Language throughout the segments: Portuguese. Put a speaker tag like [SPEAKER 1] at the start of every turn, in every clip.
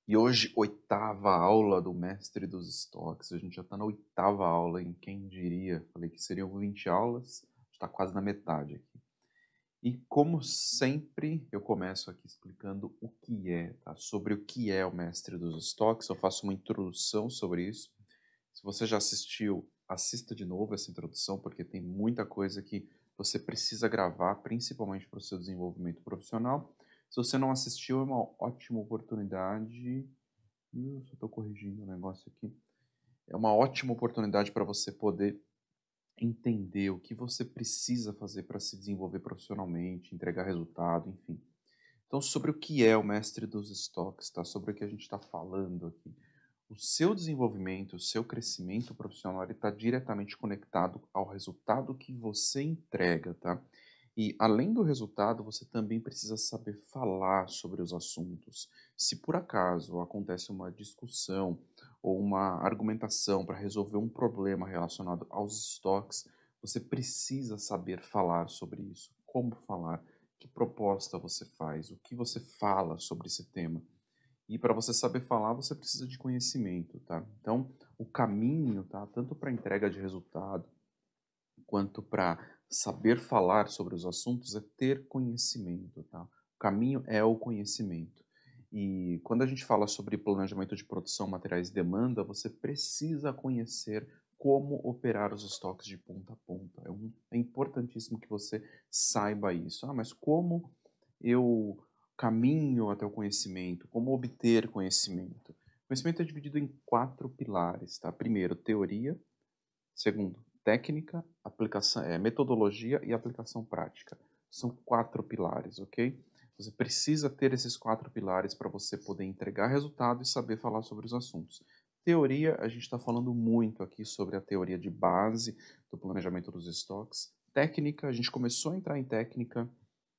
[SPEAKER 1] E hoje, oitava aula do Mestre dos Estoques. A gente já está na oitava aula, em quem diria? Falei que seriam 20 aulas, está quase na metade aqui. E como sempre, eu começo aqui explicando o que é, tá? Sobre o que é o Mestre dos Estoques. Eu faço uma introdução sobre isso. Se você já assistiu, assista de novo essa introdução, porque tem muita coisa que você precisa gravar, principalmente para o seu desenvolvimento profissional. Se você não assistiu, é uma ótima oportunidade. Só estou corrigindo o negócio aqui. É uma ótima oportunidade para você poder entender o que você precisa fazer para se desenvolver profissionalmente, entregar resultado, enfim. Então, sobre o que é o mestre dos estoques, tá? Sobre o que a gente está falando aqui. O seu desenvolvimento, o seu crescimento profissional, ele está diretamente conectado ao resultado que você entrega, tá? E além do resultado, você também precisa saber falar sobre os assuntos. Se por acaso acontece uma discussão ou uma argumentação para resolver um problema relacionado aos estoques, você precisa saber falar sobre isso. Como falar? Que proposta você faz? O que você fala sobre esse tema? E para você saber falar, você precisa de conhecimento, tá? Então, o caminho, tá? Tanto para entrega de resultado, quanto para saber falar sobre os assuntos, é ter conhecimento, tá? O caminho é o conhecimento. E quando a gente fala sobre planejamento de produção, materiais e demanda, você precisa conhecer como operar os estoques de ponta a ponta. É importantíssimo que você saiba isso. Ah, mas como eu caminho até o conhecimento? Como obter conhecimento? O conhecimento é dividido em 4 pilares, tá? Primeiro, teoria. Segundo, técnica, aplicação, metodologia e aplicação prática. São 4 pilares, ok? Você precisa ter esses 4 pilares para você poder entregar resultado e saber falar sobre os assuntos. Teoria, a gente está falando muito aqui sobre a teoria de base do planejamento dos estoques. Técnica, a gente começou a entrar em técnica.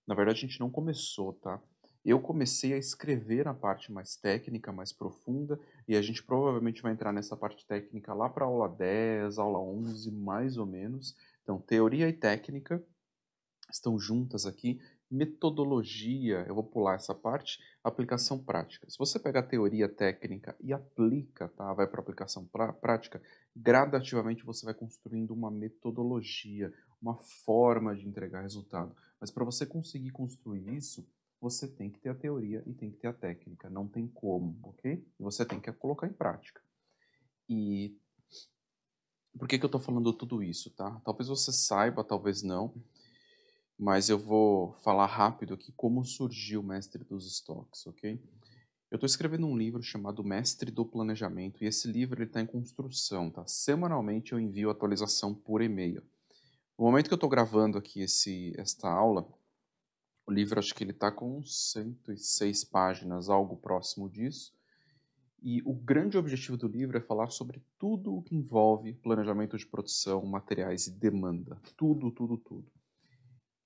[SPEAKER 1] Na verdade, a gente não começou, tá? Eu comecei a escrever a parte mais técnica, mais profunda, e a gente provavelmente vai entrar nessa parte técnica lá para aula 10, aula 11, mais ou menos. Então, teoria e técnica estão juntas aqui. Metodologia, eu vou pular essa parte, aplicação prática. Se você pega a teoria técnica e aplica, tá? Vai para a aplicação prática, gradativamente você vai construindo uma metodologia, uma forma de entregar resultado. Mas para você conseguir construir isso, você tem que ter a teoria e tem que ter a técnica, não tem como, ok? E você tem que colocar em prática. E por que eu estou falando tudo isso, tá? Talvez você saiba, talvez não, mas eu vou falar rápido aqui como surgiu o Mestre dos Estoques, ok? Eu estou escrevendo um livro chamado Mestre do Planejamento e esse livro está em construção, tá? Semanalmente eu envio atualização por e-mail. No momento que eu estou gravando aqui esta aula, o livro acho que ele está com 106 páginas, algo próximo disso. E o grande objetivo do livro é falar sobre tudo o que envolve planejamento de produção, materiais e demanda. Tudo, tudo, tudo.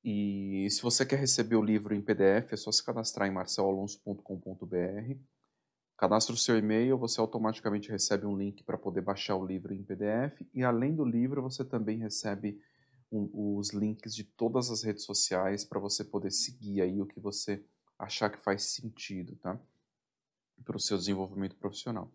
[SPEAKER 1] E se você quer receber o livro em PDF, é só se cadastrar em marceloalonso.com.br. Cadastra o seu e-mail, você automaticamente recebe um link para poder baixar o livro em PDF. E além do livro, você também recebe os links de todas as redes sociais para você poder seguir aí o que você achar que faz sentido, tá? Para o seu desenvolvimento profissional.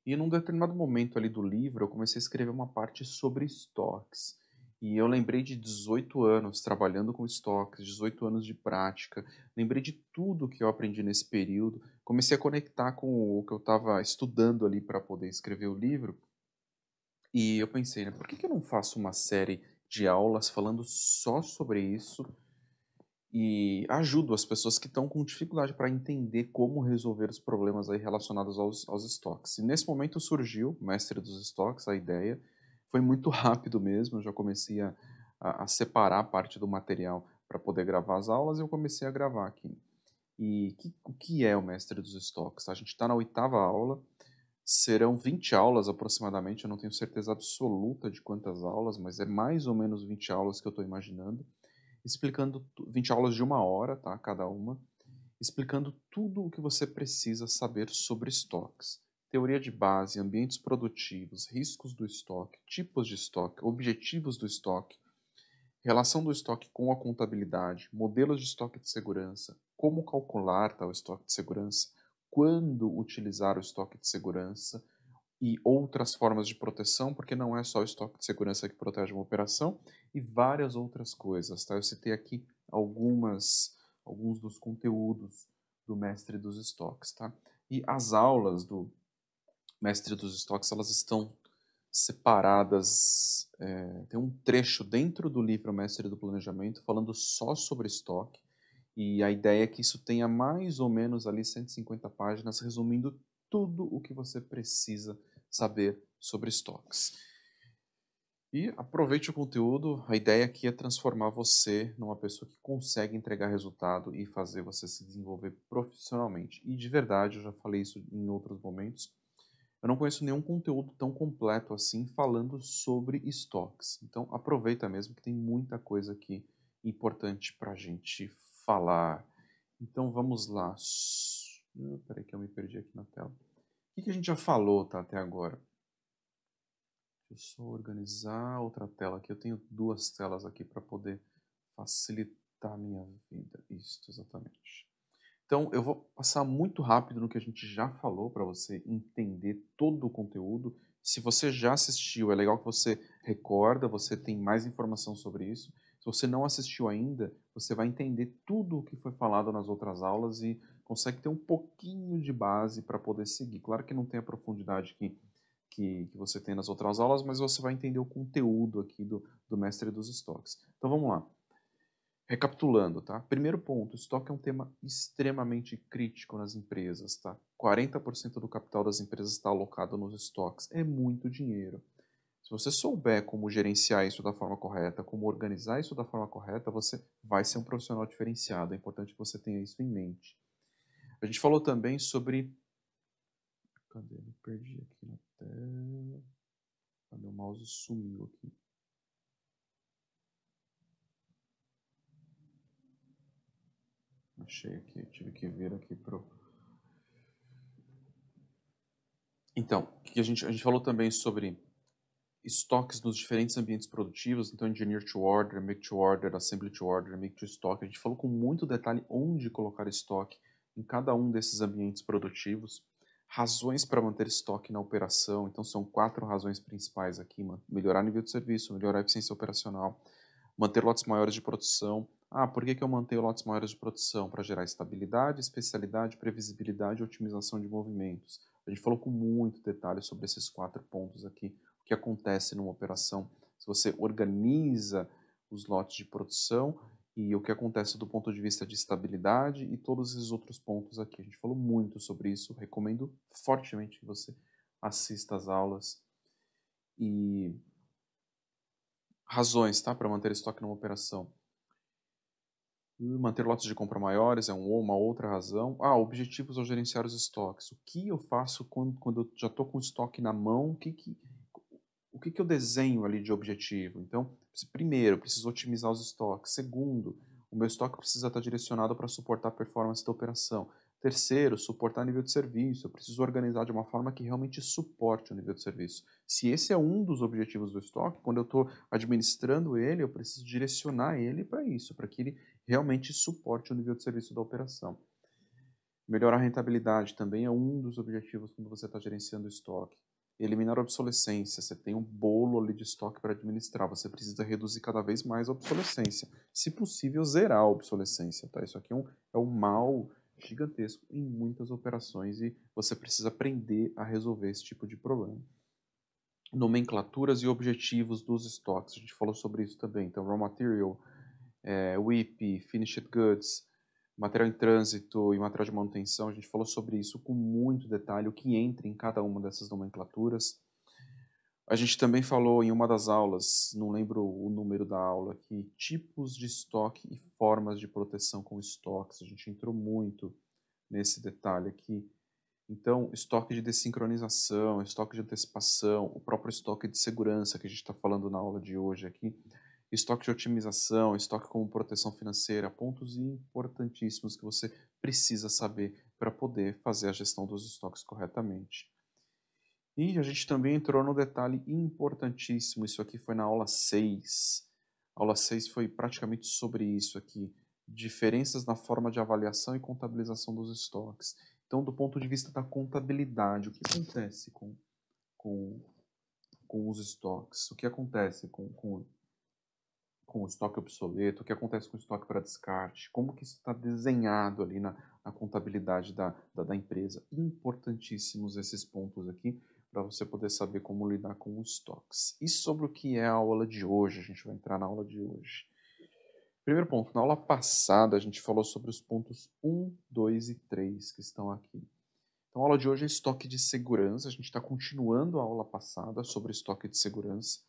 [SPEAKER 1] E num determinado momento ali do livro, eu comecei a escrever uma parte sobre estoques. E eu lembrei de 18 anos trabalhando com estoques, 18 anos de prática, lembrei de tudo que eu aprendi nesse período, comecei a conectar com o que eu estava estudando ali para poder escrever o livro, e eu pensei, né, por que eu não faço uma série de aulas falando só sobre isso e ajudo as pessoas que estão com dificuldade para entender como resolver os problemas aí relacionados aos estoques. E nesse momento surgiu, Mestre dos Estoques, a ideia. Foi muito rápido mesmo, eu já comecei a separar parte do material para poder gravar as aulas e eu comecei a gravar aqui. E o que é o Mestre dos Estoques? A gente está na oitava aula, serão 20 aulas aproximadamente, eu não tenho certeza absoluta de quantas aulas, mas é mais ou menos 20 aulas que eu estou imaginando explicando 20 aulas de 1 hora, tá, cada uma, explicando tudo o que você precisa saber sobre estoques. Teoria de base, ambientes produtivos, riscos do estoque, tipos de estoque, objetivos do estoque, relação do estoque com a contabilidade, modelos de estoque de segurança, como calcular tal estoque de segurança, quando utilizar o estoque de segurança e outras formas de proteção, porque não é só o estoque de segurança que protege uma operação, e várias outras coisas, tá? Eu citei aqui alguns dos conteúdos do Mestre dos Estoques, tá? E as aulas do Mestre dos Estoques, elas estão separadas, tem um trecho dentro do livro Mestre do Planejamento falando só sobre estoque, e a ideia é que isso tenha mais ou menos ali 150 páginas, resumindo tudo o que você precisa saber sobre estoques. E aproveite o conteúdo, a ideia aqui é transformar você numa pessoa que consegue entregar resultado e fazer você se desenvolver profissionalmente. E de verdade, eu já falei isso em outros momentos, eu não conheço nenhum conteúdo tão completo assim falando sobre estoques. Então aproveita mesmo que tem muita coisa aqui importante para a gente falar. Então vamos lá. Peraí que eu me perdi aqui na tela. O que a gente já falou, tá, até agora? Deixa eu só organizar outra tela aqui. Eu tenho duas telas aqui para poder facilitar a minha vida. Isso, exatamente. Então, eu vou passar muito rápido no que a gente já falou para você entender todo o conteúdo. Se você já assistiu, é legal que você recorda, você tem mais informação sobre isso. Se você não assistiu ainda, você vai entender tudo o que foi falado nas outras aulas e consegue ter um pouquinho de base para poder seguir. Claro que não tem a profundidade que você tem nas outras aulas, mas você vai entender o conteúdo aqui do Mestre dos Estoques. Então vamos lá. Recapitulando, tá? Primeiro ponto, estoque é um tema extremamente crítico nas empresas, tá? 40% do capital das empresas está alocado nos estoques. É muito dinheiro. Se você souber como gerenciar isso da forma correta, como organizar isso da forma correta, você vai ser um profissional diferenciado. É importante que você tenha isso em mente. A gente falou também sobre... Cadê? Me perdi aqui na tela. Meu mouse sumiu aqui. Achei aqui, tive que vir aqui pro... Então, a gente falou também sobre estoques nos diferentes ambientes produtivos, então engineer to order, make to order, assembly to order, make to stock. A gente falou com muito detalhe onde colocar estoque em cada um desses ambientes produtivos, razões para manter estoque na operação, então são 4 razões principais aqui, melhorar nível de serviço, melhorar a eficiência operacional, manter lotes maiores de produção. Ah, por que eu mantenho lotes maiores de produção? Para gerar estabilidade, especialidade, previsibilidade e otimização de movimentos. A gente falou com muito detalhe sobre esses 4 pontos aqui, o que acontece numa operação, se você organiza os lotes de produção e o que acontece do ponto de vista de estabilidade e todos esses outros pontos aqui. A gente falou muito sobre isso, recomendo fortemente que você assista às aulas. E razões, tá, para manter estoque numa operação. Manter lotes de compra maiores é uma outra razão. Ah, objetivos ao gerenciar os estoques. O que eu faço quando eu já estou com o estoque na mão? O que eu desenho ali de objetivo? Então, primeiro, eu preciso otimizar os estoques. Segundo, o meu estoque precisa estar direcionado para suportar a performance da operação. Terceiro, suportar nível de serviço. Eu preciso organizar de uma forma que realmente suporte o nível de serviço. Se esse é um dos objetivos do estoque, quando eu estou administrando ele, eu preciso direcionar ele para isso, para que ele realmente suporte o nível de serviço da operação. Melhorar a rentabilidade também é um dos objetivos quando você está gerenciando o estoque. Eliminar a obsolescência. Você tem um bolo ali de estoque para administrar. Você precisa reduzir cada vez mais a obsolescência. Se possível, zerar a obsolescência. Tá? Isso aqui é um mal gigantesco em muitas operações e você precisa aprender a resolver esse tipo de problema. Nomenclaturas e objetivos dos estoques. A gente falou sobre isso também. Então, raw material, WIP, finished goods, material em trânsito e material de manutenção. A gente falou sobre isso com muito detalhe, o que entra em cada uma dessas nomenclaturas. A gente também falou em uma das aulas, não lembro o número da aula, que tipos de estoque e formas de proteção com estoques. A gente entrou muito nesse detalhe aqui. Então, estoque de dessincronização, estoque de antecipação, o próprio estoque de segurança que a gente está falando na aula de hoje aqui, estoque de otimização, estoque como proteção financeira, pontos importantíssimos que você precisa saber para poder fazer a gestão dos estoques corretamente. E a gente também entrou no detalhe importantíssimo, isso aqui foi na aula 6. A aula 6 foi praticamente sobre isso aqui, diferenças na forma de avaliação e contabilização dos estoques. Então, do ponto de vista da contabilidade, o que acontece com, com os estoques? O que acontece com o estoque obsoleto? O que acontece com o estoque para descarte? Como que isso está desenhado ali na contabilidade da empresa? Importantíssimos esses pontos aqui para você poder saber como lidar com os estoques. E sobre o que é a aula de hoje? A gente vai entrar na aula de hoje. Primeiro ponto, na aula passada a gente falou sobre os pontos 1, 2 e 3 que estão aqui. Então a aula de hoje é estoque de segurança, a gente está continuando a aula passada sobre estoque de segurança.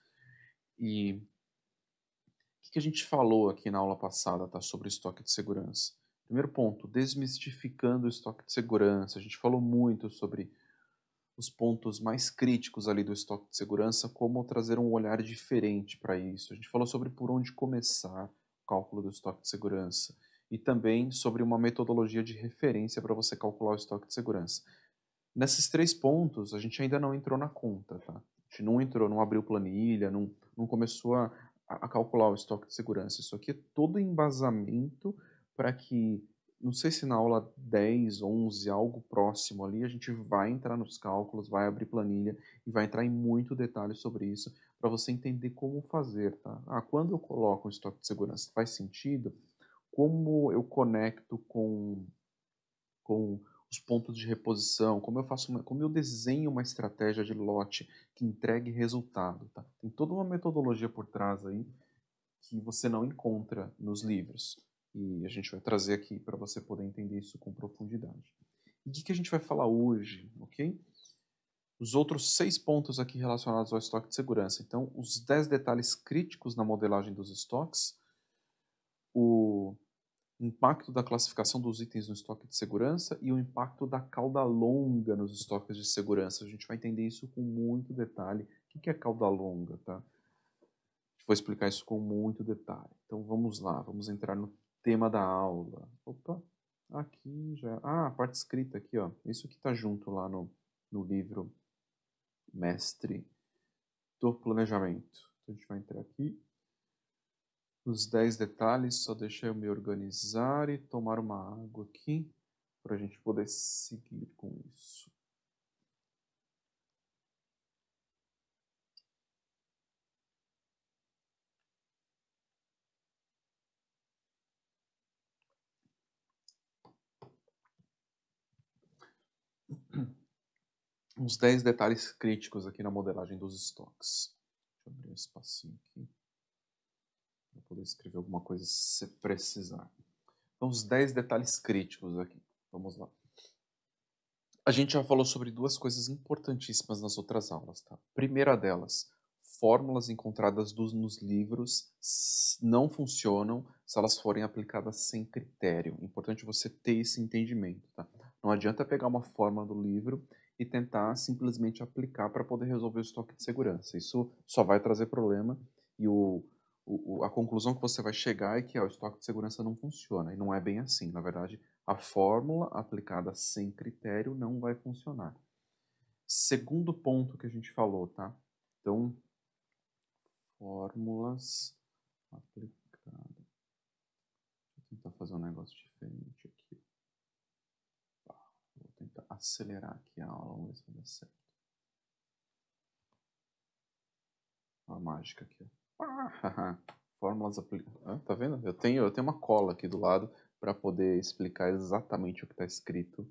[SPEAKER 1] E o que a gente falou aqui na aula passada, tá, sobre estoque de segurança? Primeiro ponto, desmistificando o estoque de segurança. A gente falou muito sobre os pontos mais críticos ali do estoque de segurança, como trazer um olhar diferente para isso. A gente falou sobre por onde começar o cálculo do estoque de segurança e também sobre uma metodologia de referência para você calcular o estoque de segurança. Nesses 3 pontos, a gente ainda não entrou na conta, tá? A gente não entrou, não abriu planilha, não começou a calcular o estoque de segurança. Isso aqui é todo embasamento para que, não sei se na aula 10, 11, algo próximo ali, a gente vai entrar nos cálculos, vai abrir planilha e vai entrar em muito detalhe sobre isso, para você entender como fazer, tá? Quando eu coloco o estoque de segurança, faz sentido? Como eu conecto com os pontos de reposição, como eu desenho uma estratégia de lote que entregue resultado, tá? Tem toda uma metodologia por trás aí que você não encontra nos livros. E a gente vai trazer aqui para você poder entender isso com profundidade. E o que a gente vai falar hoje, ok? Os outros 6 pontos aqui relacionados ao estoque de segurança. Então, os 10 detalhes críticos na modelagem dos estoques, o impacto da classificação dos itens no estoque de segurança e o impacto da cauda longa nos estoques de segurança. A gente vai entender isso com muito detalhe. O que é cauda longa, tá? Vou explicar isso com muito detalhe. Então vamos lá, vamos entrar no tema da aula. Opa, aqui já... a parte escrita aqui, ó. Isso que está junto lá no livro Mestre do Planejamento. Então a gente vai entrar aqui. Os 10 detalhes, só deixa eu me organizar e tomar uma água aqui para a gente poder seguir com isso. Uns 10 detalhes críticos aqui na modelagem dos estoques. Deixa eu abrir um espacinho aqui para poder escrever alguma coisa se precisar. Então, os 10 detalhes críticos aqui. Vamos lá. A gente já falou sobre 2 coisas importantíssimas nas outras aulas, tá? Primeira delas, fórmulas encontradas nos livros não funcionam se elas forem aplicadas sem critério. Importante você ter esse entendimento, tá? Não adianta pegar uma fórmula do livro e tentar simplesmente aplicar para poder resolver o estoque de segurança. Isso só vai trazer problema e a conclusão que você vai chegar é que o estoque de segurança não funciona. E não é bem assim. Na verdade, a fórmula aplicada sem critério não vai funcionar. Segundo ponto que a gente falou, tá? Então, fórmulas aplicadas. Deixa eu tentar fazer um negócio diferente aqui. Vou tentar acelerar aqui a aula, vamos ver se vai dar certo. Uma mágica aqui. Fórmulas aplicadas. Tá vendo? Eu tenho uma cola aqui do lado para poder explicar exatamente o que está escrito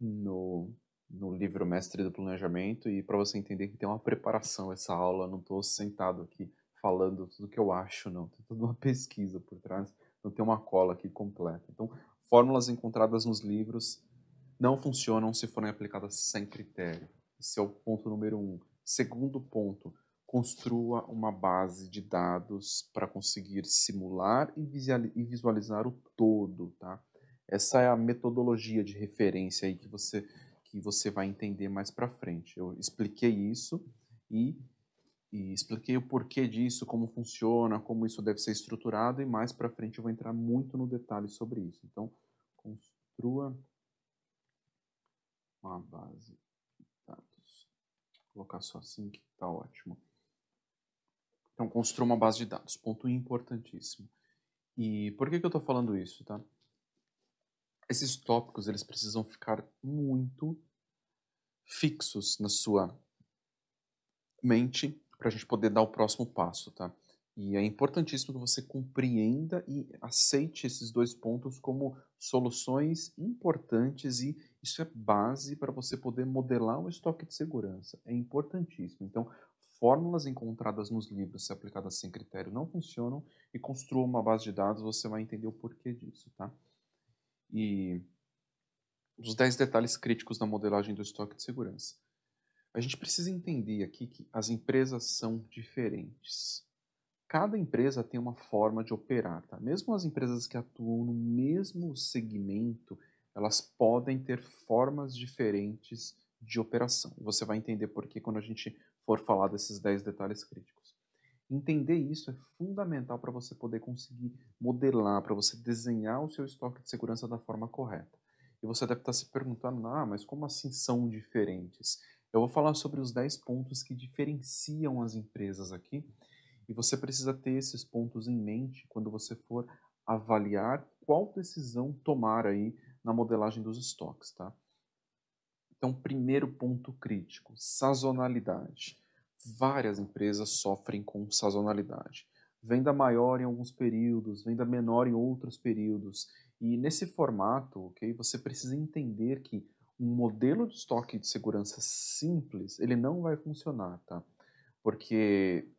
[SPEAKER 1] no livro Mestre do Planejamento e para você entender que tem uma preparação essa aula, não estou sentado aqui falando tudo que eu acho, não. Tem toda uma pesquisa por trás, não tem uma cola aqui completa. Então, fórmulas encontradas nos livros não funcionam se forem aplicadas sem critério. Esse é o ponto número 1. Segundo ponto, construa uma base de dados para conseguir simular e visualizar o todo, tá? Essa é a metodologia de referência aí que você vai entender mais para frente. Eu expliquei isso e expliquei o porquê disso, como funciona, como isso deve ser estruturado e mais para frente eu vou entrar muito no detalhe sobre isso. Então, construa uma base de dados. Vou colocar só assim que está ótimo. Então, construa uma base de dados. Ponto importantíssimo. E por que eu estou falando isso, tá? Esses tópicos eles precisam ficar muito fixos na sua mente para a gente poder dar o próximo passo, tá? E é importantíssimo que você compreenda e aceite esses 2 pontos como soluções importantes e isso é base para você poder modelar um estoque de segurança, é importantíssimo. Então, fórmulas encontradas nos livros, se aplicadas sem critério, não funcionam e construa uma base de dados, você vai entender o porquê disso, tá? E os 10 detalhes críticos na modelagem do estoque de segurança. A gente precisa entender aqui que as empresas são diferentes. Cada empresa tem uma forma de operar, tá? Mesmo as empresas que atuam no mesmo segmento, elas podem ter formas diferentes de operação. Você vai entender por que quando a gente for falar desses 10 detalhes críticos. Entender isso é fundamental para você poder conseguir modelar, para você desenhar o seu estoque de segurança da forma correta. E você deve estar se perguntando, mas como assim são diferentes? Eu vou falar sobre os 10 pontos que diferenciam as empresas aqui, e você precisa ter esses pontos em mente quando você for avaliar qual decisão tomar aí na modelagem dos estoques, tá? Então, primeiro ponto crítico, sazonalidade. Várias empresas sofrem com sazonalidade. Venda maior em alguns períodos, venda menor em outros períodos. E nesse formato, ok, você precisa entender que um modelo de estoque de segurança simples, ele não vai funcionar, tá? Porque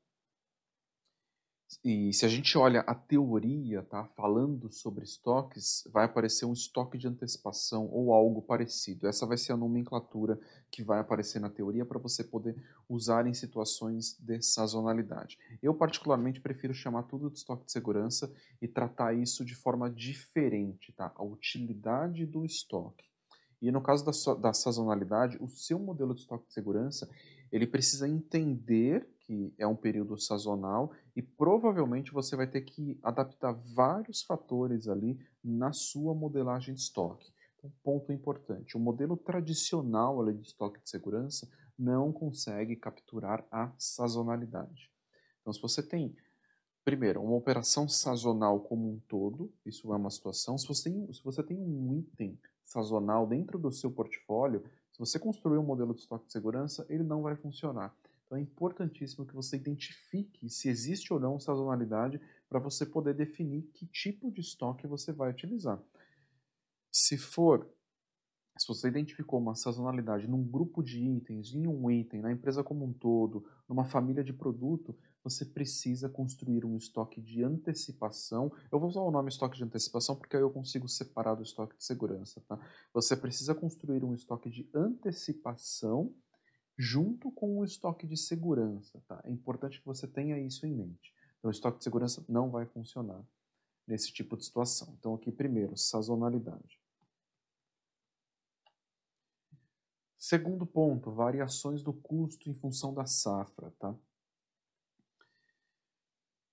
[SPEAKER 1] se a gente olha a teoria, tá, falando sobre estoques, vai aparecer um estoque de antecipação ou algo parecido. Essa vai ser a nomenclatura que vai aparecer na teoria para você poder usar em situações de sazonalidade. Eu particularmente prefiro chamar tudo de estoque de segurança e tratar isso de forma diferente, tá? A utilidade do estoque. E no caso da sazonalidade, o seu modelo de estoque de segurança, ele precisa entender que é um período sazonal e provavelmente você vai ter que adaptar vários fatores ali na sua modelagem de estoque. Então, ponto importante, o modelo tradicional ali de estoque de segurança não consegue capturar a sazonalidade. Então, se você tem, primeiro, uma operação sazonal como um todo, isso é uma situação. Se você tem um item sazonal dentro do seu portfólio, se você construir um modelo de estoque de segurança, ele não vai funcionar. Então é importantíssimo que você identifique se existe ou não sazonalidade para você poder definir que tipo de estoque você vai utilizar. Se for Se você identificou uma sazonalidade num grupo de itens, em um item, na empresa como um todo, numa família de produto, você precisa construir um estoque de antecipação. Eu vou usar o nome estoque de antecipação porque aí eu consigo separar do estoque de segurança, tá? Você precisa construir um estoque de antecipação junto com o estoque de segurança, tá? É importante que você tenha isso em mente. Então, o estoque de segurança não vai funcionar nesse tipo de situação. Então, aqui primeiro, sazonalidade. Segundo ponto, variações do custo em função da safra, tá?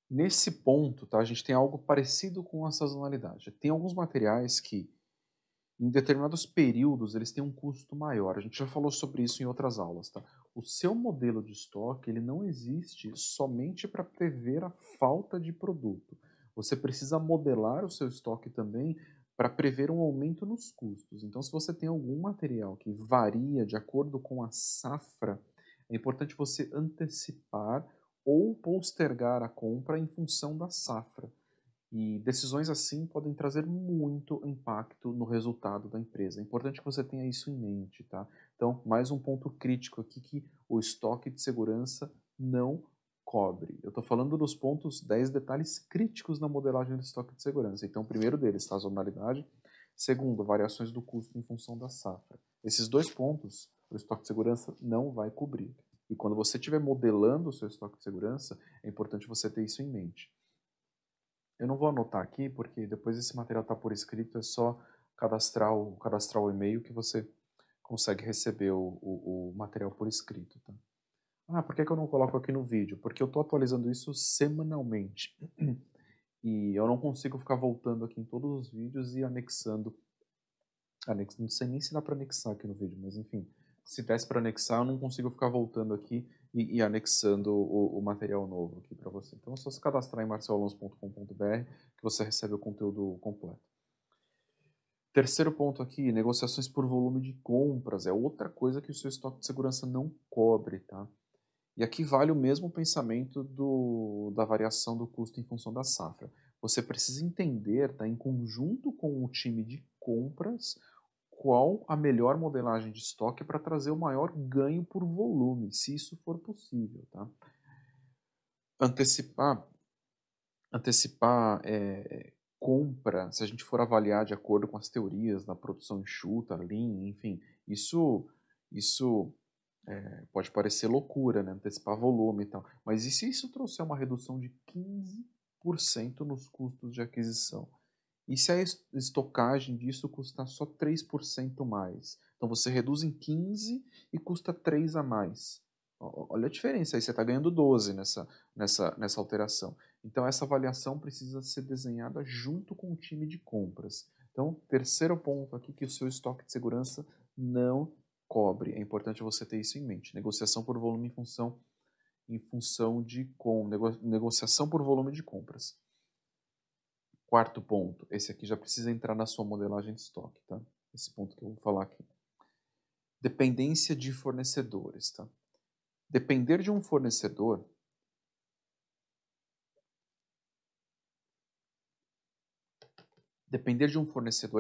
[SPEAKER 1] Nesse ponto, tá, a gente tem algo parecido com a sazonalidade. Tem alguns materiais que, em determinados períodos, eles têm um custo maior. A gente já falou sobre isso em outras aulas, tá? O seu modelo de estoque, ele não existe somente para prever a falta de produto. Você precisa modelar o seu estoque também para prever um aumento nos custos. Então, se você tem algum material que varia de acordo com a safra, é importante você antecipar ou postergar a compra em função da safra. E decisões assim podem trazer muito impacto no resultado da empresa. É importante que você tenha isso em mente, tá? Então, mais um ponto crítico aqui que o estoque de segurança não cobre. Eu estou falando dos pontos 10 detalhes críticos na modelagem do estoque de segurança. Então, o primeiro deles, sazonalidade. Segundo, variações do custo em função da safra. Esses 2 pontos, o estoque de segurança não vai cobrir. E quando você estiver modelando o seu estoque de segurança, é importante você ter isso em mente. Eu não vou anotar aqui, porque depois esse material está por escrito, é só cadastrar o e-mail que você consegue receber o material por escrito. Tá? Por que eu não coloco aqui no vídeo? Porque eu estou atualizando isso semanalmente. E eu não consigo ficar voltando aqui em todos os vídeos e anexando. Não sei nem se dá para anexar aqui no vídeo, mas enfim. Se desse para anexar, eu não consigo ficar voltando aqui e anexando o material novo aqui para você. Então é só se cadastrar em marcelalonso.com.br que você recebe o conteúdo completo. Terceiro ponto aqui, negociações por volume de compras, é outra coisa que o seu estoque de segurança não cobre, tá? E aqui vale o mesmo pensamento da variação do custo em função da safra. Você precisa entender, tá, em conjunto com o time de compras, qual a melhor modelagem de estoque para trazer o maior ganho por volume, se isso for possível, tá? Antecipar, antecipar compra, se a gente for avaliar de acordo com as teorias da produção enxuta, Lean, enfim, isso pode parecer loucura, né? Antecipar volume e tal. Mas e se isso trouxer uma redução de 15% nos custos de aquisição? E se a estocagem disso custar só 3% mais? Então você reduz em 15 e custa 3 a mais. Olha a diferença, aí você está ganhando 12 nessa alteração. Então essa avaliação precisa ser desenhada junto com o time de compras. Então, terceiro ponto aqui que o seu estoque de segurança não cobre. É importante você ter isso em mente. Negociação por volume em função de negociação por volume de compras. Quarto ponto, esse aqui já precisa entrar na sua modelagem de estoque, tá? Esse ponto que eu vou falar aqui. Dependência de fornecedores, tá? Depender de um fornecedor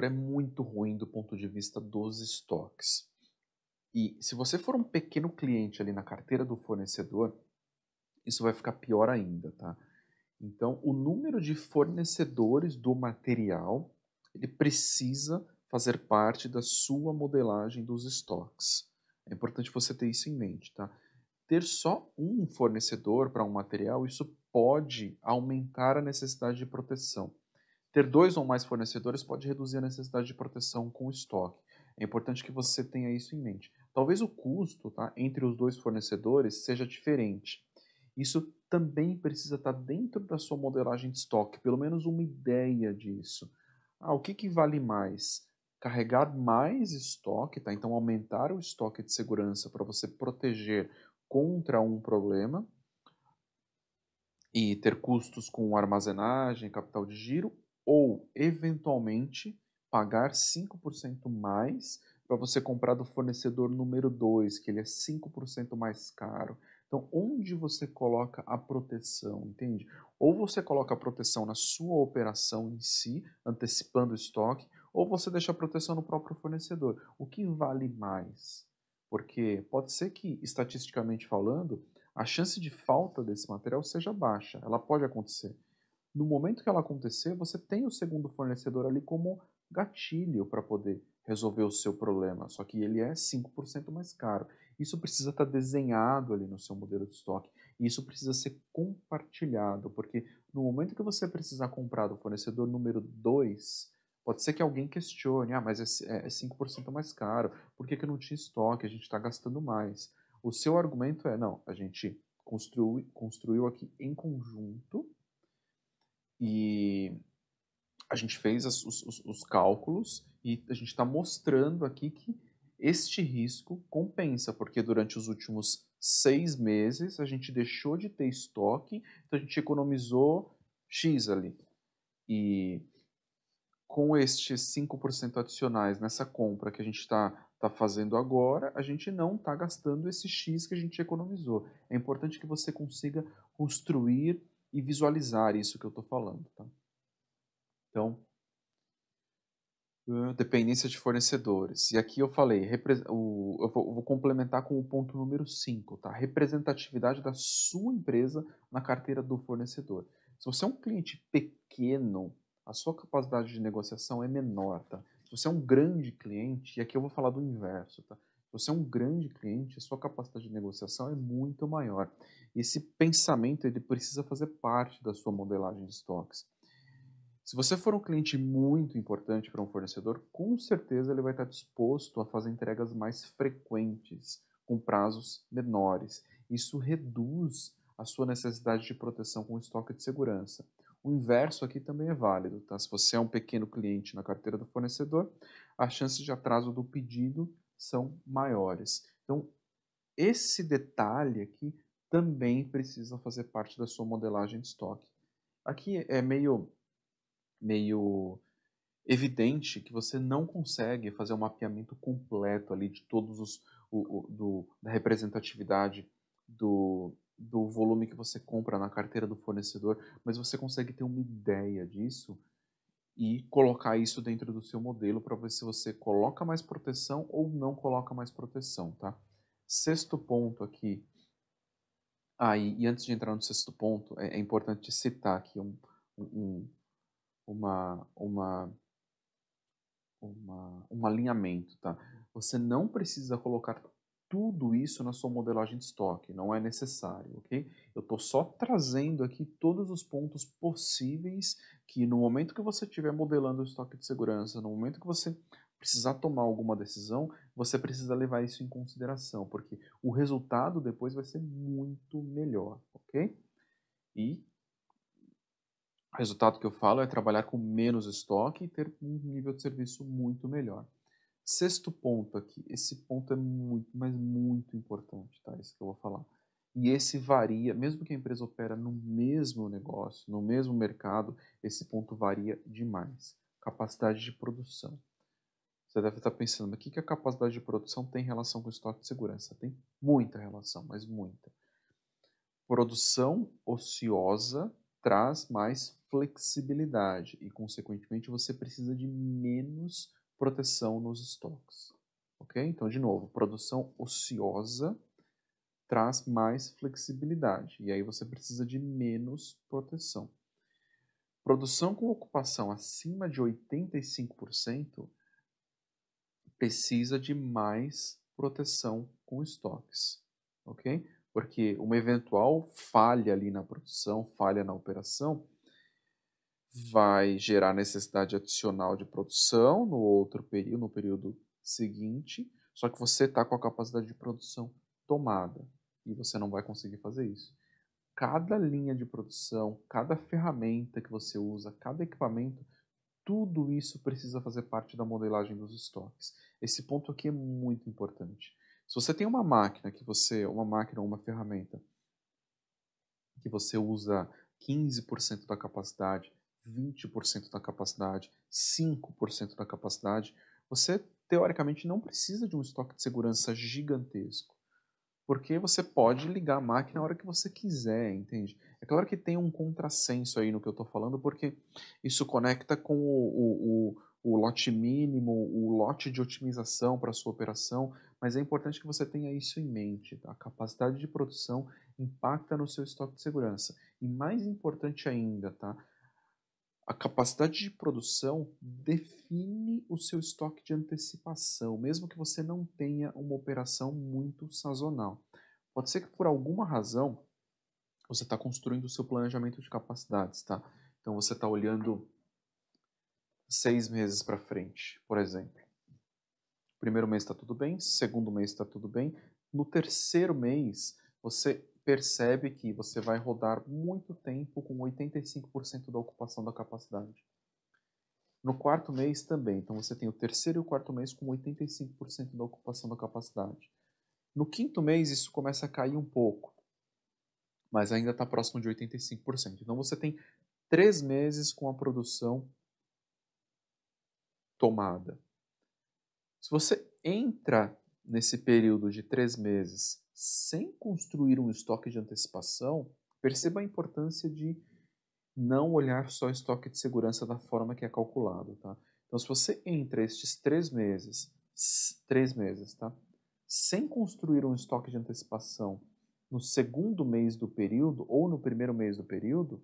[SPEAKER 1] é muito ruim do ponto de vista dos estoques. E se você for um pequeno cliente ali na carteira do fornecedor, isso vai ficar pior ainda, tá? Então, o número de fornecedores do material, ele precisa fazer parte da sua modelagem dos estoques. É importante você ter isso em mente, tá? Ter só um fornecedor para um material, isso pode aumentar a necessidade de proteção. Ter dois ou mais fornecedores pode reduzir a necessidade de proteção com o estoque. É importante que você tenha isso em mente. Talvez o custo, tá, entre os dois fornecedores seja diferente. Isso também precisa estar dentro da sua modelagem de estoque, pelo menos uma ideia disso. O que vale mais? Carregar mais estoque, tá? Então aumentar o estoque de segurança para você proteger contra um problema e ter custos com armazenagem, capital de giro, ou eventualmente pagar 5% mais para você comprar do fornecedor número 2, que ele é 5% mais caro. Então, onde você coloca a proteção, entende? Ou você coloca a proteção na sua operação em si, antecipando o estoque, ou você deixa a proteção no próprio fornecedor. O que vale mais? Porque pode ser que, estatisticamente falando, a chance de falta desse material seja baixa. Ela pode acontecer. No momento que ela acontecer, você tem o segundo fornecedor ali como gatilho para poder resolver o seu problema, só que ele é 5% mais caro. Isso precisa estar desenhado ali no seu modelo de estoque, e isso precisa ser compartilhado, porque no momento que você precisar comprar do fornecedor número 2, pode ser que alguém questione, mas é 5% mais caro, por que não tinha estoque, a gente está gastando mais. O seu argumento é, não, a gente construiu aqui em conjunto e a gente fez os cálculos e a gente está mostrando aqui que este risco compensa, porque durante os últimos 6 meses a gente deixou de ter estoque, então a gente economizou X ali. E com estes 5% adicionais nessa compra que a gente tá fazendo agora, a gente não está gastando esse X que a gente economizou. É importante que você consiga construir e visualizar isso que eu estou falando. Tá? Então, dependência de fornecedores. E aqui eu falei, eu vou complementar com o ponto número 5, tá? Representatividade da sua empresa na carteira do fornecedor. Se você é um cliente pequeno, a sua capacidade de negociação é menor, tá? Se você é um grande cliente, e aqui eu vou falar do inverso, tá? Se você é um grande cliente, a sua capacidade de negociação é muito maior. Esse pensamento ele precisa fazer parte da sua modelagem de estoques. Se você for um cliente muito importante para um fornecedor, com certeza ele vai estar disposto a fazer entregas mais frequentes, com prazos menores. Isso reduz a sua necessidade de proteção com estoque de segurança. O inverso aqui também é válido, tá? Se você é um pequeno cliente na carteira do fornecedor, as chances de atraso do pedido são maiores. Então, esse detalhe aqui também precisa fazer parte da sua modelagem de estoque. Aqui é meio evidente que você não consegue fazer um mapeamento completo ali de todos da representatividade do volume que você compra na carteira do fornecedor, mas você consegue ter uma ideia disso e colocar isso dentro do seu modelo para ver se você coloca mais proteção ou não coloca mais proteção, tá? Sexto ponto aqui. E antes de entrar no sexto ponto, é importante citar aqui um, uma, uma um alinhamento, tá? Você não precisa colocar tudo isso na sua modelagem de estoque, não é necessário, ok? Eu estou só trazendo aqui todos os pontos possíveis que no momento que você estiver modelando o estoque de segurança, no momento que você precisar tomar alguma decisão, você precisa levar isso em consideração, porque o resultado depois vai ser muito melhor, ok? E o resultado que eu falo é trabalhar com menos estoque e ter um nível de serviço muito melhor. Sexto ponto aqui, esse ponto é muito, mas muito importante, tá? Esse que eu vou falar. E esse varia, mesmo que a empresa opera no mesmo negócio, no mesmo mercado, esse ponto varia demais. Capacidade de produção. Você deve estar pensando, mas o que a capacidade de produção tem relação com o estoque de segurança? Tem muita relação, mas muita. Produção ociosa traz mais flexibilidade e, consequentemente, você precisa de menos proteção nos estoques. Ok? Então, de novo, produção ociosa traz mais flexibilidade e aí você precisa de menos proteção. Produção com ocupação acima de 85% precisa de mais proteção com estoques, ok? Porque uma eventual falha ali na produção, falha na operação, vai gerar necessidade adicional de produção no outro período, no período seguinte, só que você está com a capacidade de produção tomada e você não vai conseguir fazer isso. Cada linha de produção, cada ferramenta que você usa, cada equipamento, tudo isso precisa fazer parte da modelagem dos estoques. Esse ponto aqui é muito importante. Se você tem uma máquina ou uma ferramenta que você usa 15% da capacidade, 20% da capacidade, 5% da capacidade, você teoricamente não precisa de um estoque de segurança gigantesco. Porque você pode ligar a máquina a hora que você quiser, entende? É claro que tem um contrassenso aí no que eu estou falando, porque isso conecta com o lote mínimo, o lote de otimização para a sua operação, mas é importante que você tenha isso em mente, tá? A capacidade de produção impacta no seu estoque de segurança. E mais importante ainda, tá? A capacidade de produção define o seu estoque de antecipação, mesmo que você não tenha uma operação muito sazonal. Pode ser que por alguma razão você está construindo o seu planejamento de capacidades, tá? Então você está olhando 6 meses para frente, por exemplo. Primeiro mês está tudo bem, segundo mês está tudo bem. No terceiro mês, você percebe que você vai rodar muito tempo com 85% da ocupação da capacidade. No quarto mês também, então você tem o terceiro e o quarto mês com 85% da ocupação da capacidade. No quinto mês isso começa a cair um pouco, mas ainda está próximo de 85%. Então você tem 3 meses com a produção tomada. Se você entra nesse período de 3 meses sem construir um estoque de antecipação, perceba a importância de não olhar só estoque de segurança da forma que é calculado, tá? Então, se você entra estes 3 meses, tá? Sem construir um estoque de antecipação no segundo mês do período ou no primeiro mês do período,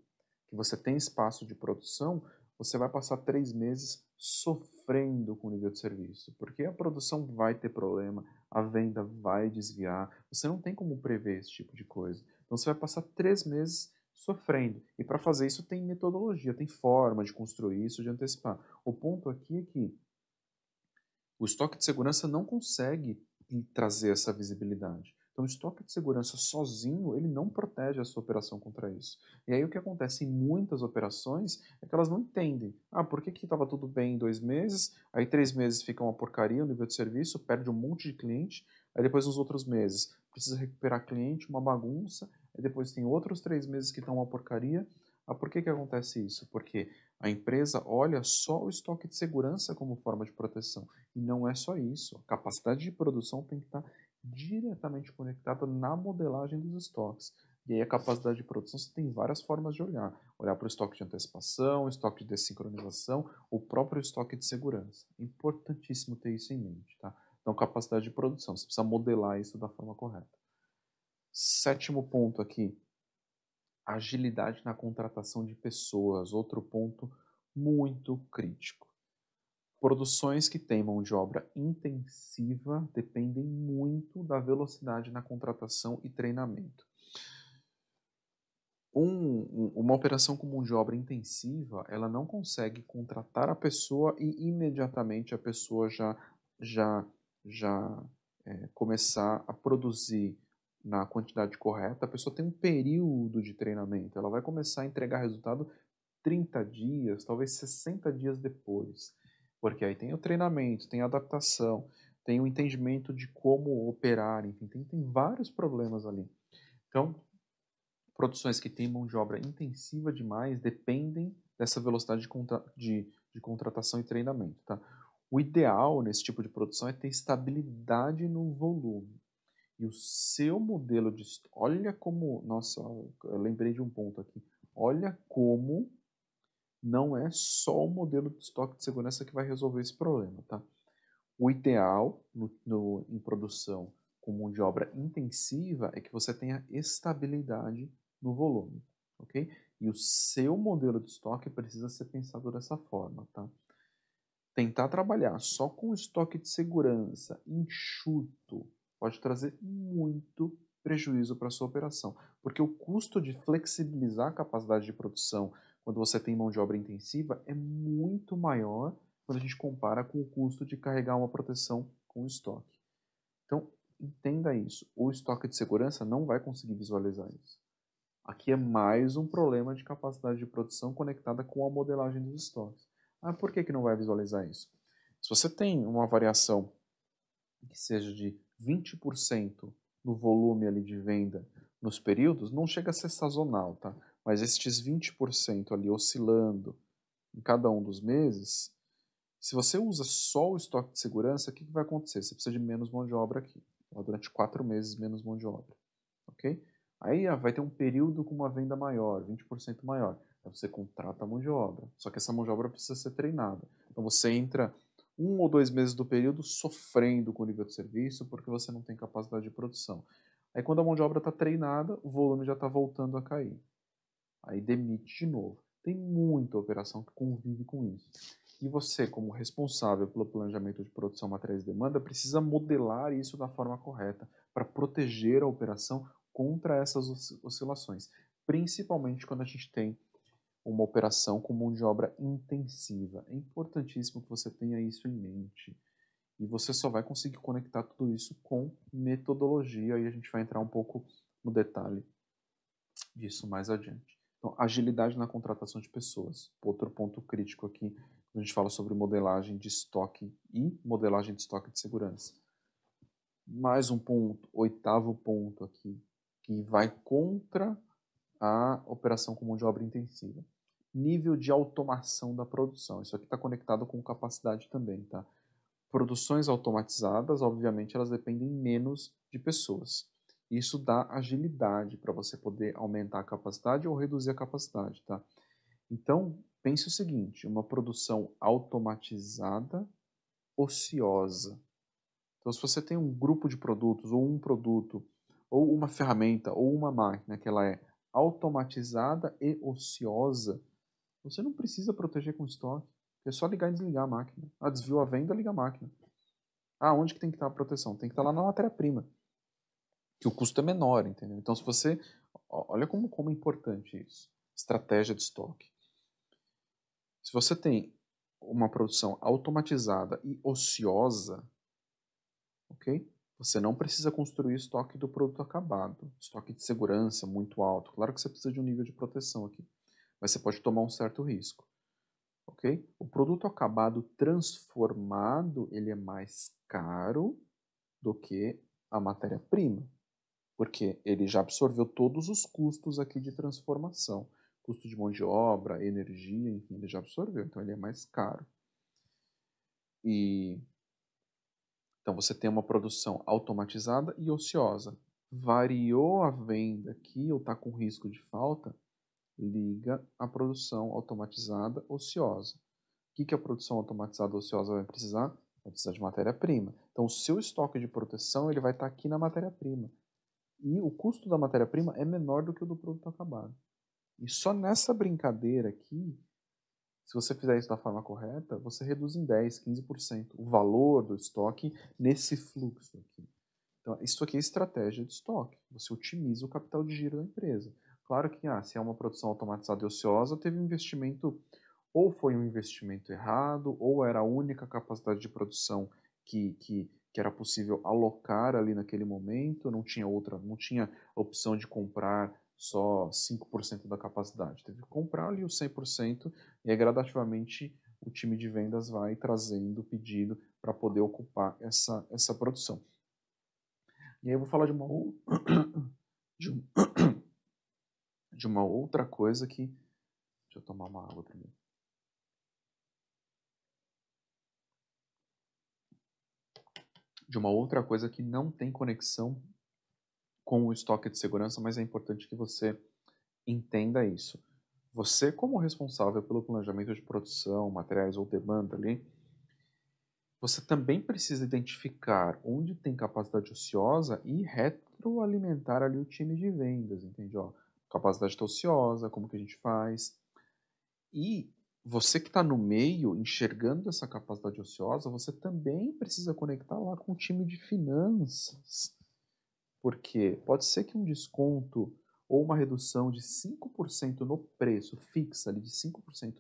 [SPEAKER 1] que você tem espaço de produção, você vai passar 3 meses sofrendo com o nível de serviço, porque a produção vai ter problema, a venda vai desviar, você não tem como prever esse tipo de coisa. Então você vai passar 3 meses sofrendo. E para fazer isso tem metodologia, tem forma de construir isso, de antecipar. O ponto aqui é que o estoque de segurança não consegue trazer essa visibilidade. Então, o estoque de segurança sozinho, ele não protege a sua operação contra isso. E aí o que acontece em muitas operações é que elas não entendem. Por que estava tudo bem em 2 meses, aí 3 meses fica uma porcaria o nível de serviço, perde um monte de cliente, aí depois nos outros meses precisa recuperar cliente, uma bagunça, aí depois tem outros 3 meses que estão uma porcaria, Ah, por que que acontece isso? Porque a empresa olha só o estoque de segurança como forma de proteção. E não é só isso. A capacidade de produção tem que estar diretamente conectada na modelagem dos estoques. E aí a capacidade de produção você tem várias formas de olhar. Olhar para o estoque de antecipação, estoque de dessincronização, o próprio estoque de segurança. É importantíssimo ter isso em mente, tá? Então, capacidade de produção. Você precisa modelar isso da forma correta. Sétimo ponto aqui, agilidade na contratação de pessoas, outro ponto muito crítico. Produções que têm mão de obra intensiva dependem muito da velocidade na contratação e treinamento. Uma operação com mão de obra intensiva, ela não consegue contratar a pessoa e imediatamente a pessoa já, já começar a produzir na quantidade correta. A pessoa tem um período de treinamento, ela vai começar a entregar resultado 30 dias, talvez 60 dias depois. Porque aí tem o treinamento, tem a adaptação, tem o entendimento de como operar, enfim, tem vários problemas ali. Então, produções que têm mão de obra intensiva demais dependem dessa velocidade de contratação e treinamento, tá? O ideal nesse tipo de produção é ter estabilidade no volume. E o seu modelo de... Olha como... Nossa, eu lembrei de um ponto aqui. Olha como não é só o modelo de estoque de segurança que vai resolver esse problema, tá? O ideal em produção com mão de obra intensiva é que você tenha estabilidade no volume, ok? E o seu modelo de estoque precisa ser pensado dessa forma, tá? Tentar trabalhar só com estoque de segurança enxuto pode trazer muito prejuízo para a sua operação, porque o custo de flexibilizar a capacidade de produção quando você tem mão de obra intensiva é muito maior quando a gente compara com o custo de carregar uma proteção com estoque. Então, entenda isso. O estoque de segurança não vai conseguir visualizar isso. Aqui é mais um problema de capacidade de produção conectada com a modelagem dos estoques. Ah, por que que não vai visualizar isso? Se você tem uma variação que seja de 20% no volume ali de venda nos períodos, não chega a ser sazonal, tá? Mas estes 20% ali oscilando em cada um dos meses, se você usa só o estoque de segurança, o que que vai acontecer? Você precisa de menos mão de obra aqui. Durante 4 meses, menos mão de obra. Ok? Aí vai ter um período com uma venda maior, 20% maior. Aí você contrata a mão de obra. Só que essa mão de obra precisa ser treinada. Então você entra 1 ou 2 meses do período sofrendo com o nível de serviço porque você não tem capacidade de produção. Aí quando a mão de obra está treinada, o volume já está voltando a cair. Aí demite de novo. Tem muita operação que convive com isso. E você, como responsável pelo planejamento de produção, materiais e demanda, precisa modelar isso da forma correta para proteger a operação contra essas oscilações, principalmente quando a gente tem uma operação com mão de obra intensiva. É importantíssimo que você tenha isso em mente. E você só vai conseguir conectar tudo isso com metodologia, e a gente vai entrar um pouco no detalhe disso mais adiante. Então, agilidade na contratação de pessoas. Outro ponto crítico aqui, quando a gente fala sobre modelagem de estoque e modelagem de estoque de segurança. Mais um ponto, oitavo ponto aqui, que vai contra a operação com mão de obra intensiva. Nível de automação da produção. Isso aqui está conectado com capacidade também, tá? Produções automatizadas, obviamente, elas dependem menos de pessoas. Isso dá agilidade para você poder aumentar a capacidade ou reduzir a capacidade, tá? Então, pense o seguinte, uma produção automatizada, ociosa. Então, se você tem um grupo de produtos, ou um produto, ou uma ferramenta, ou uma máquina que ela é automatizada e ociosa, você não precisa proteger com estoque. É só ligar e desligar a máquina. Ah, desviou a venda, liga a máquina. Ah, onde que tem que estar a proteção? Tem que estar lá na matéria-prima, que o custo é menor, entendeu? Então, se você... Olha como é importante isso. Estratégia de estoque. Se você tem uma produção automatizada e ociosa, ok? Você não precisa construir estoque do produto acabado. Estoque de segurança muito alto. Claro que você precisa de um nível de proteção aqui, mas você pode tomar um certo risco. Ok? O produto acabado transformado, ele é mais caro do que a matéria-prima, porque ele já absorveu todos os custos aqui de transformação, custo de mão de obra, energia, enfim, ele já absorveu, então ele é mais caro. Então você tem uma produção automatizada e ociosa. Variou a venda aqui ou está com risco de falta, liga a produção automatizada ociosa. O que a produção automatizada ociosa vai precisar? Vai precisar de matéria-prima. Então, o seu estoque de proteção ele vai estar aqui na matéria-prima. E o custo da matéria-prima é menor do que o do produto acabado. E só nessa brincadeira aqui, se você fizer isso da forma correta, você reduz em 10, 15% o valor do estoque nesse fluxo aqui. Então, isso aqui é estratégia de estoque. Você otimiza o capital de giro da empresa. Claro que, se é uma produção automatizada e ociosa, teve um investimento, ou foi um investimento errado, ou era a única capacidade de produção que era possível alocar ali naquele momento, não tinha a opção de comprar só 5% da capacidade. Teve que comprar ali os 100% e aí gradativamente o time de vendas vai trazendo o pedido para poder ocupar essa produção. E aí eu vou falar de uma outra coisa que... Deixa eu tomar uma água primeiro. De uma outra coisa que não tem conexão com o estoque de segurança, mas é importante que você entenda isso. Você, como responsável pelo planejamento de produção, materiais ou demanda ali, você também precisa identificar onde tem capacidade ociosa e retroalimentar ali o time de vendas, entende? Capacidade está ociosa, como que a gente faz? E você que está no meio, enxergando essa capacidade ociosa, você também precisa conectar lá com o time de finanças. Porque pode ser que um desconto ou uma redução de 5% no preço, fixa ali de 5%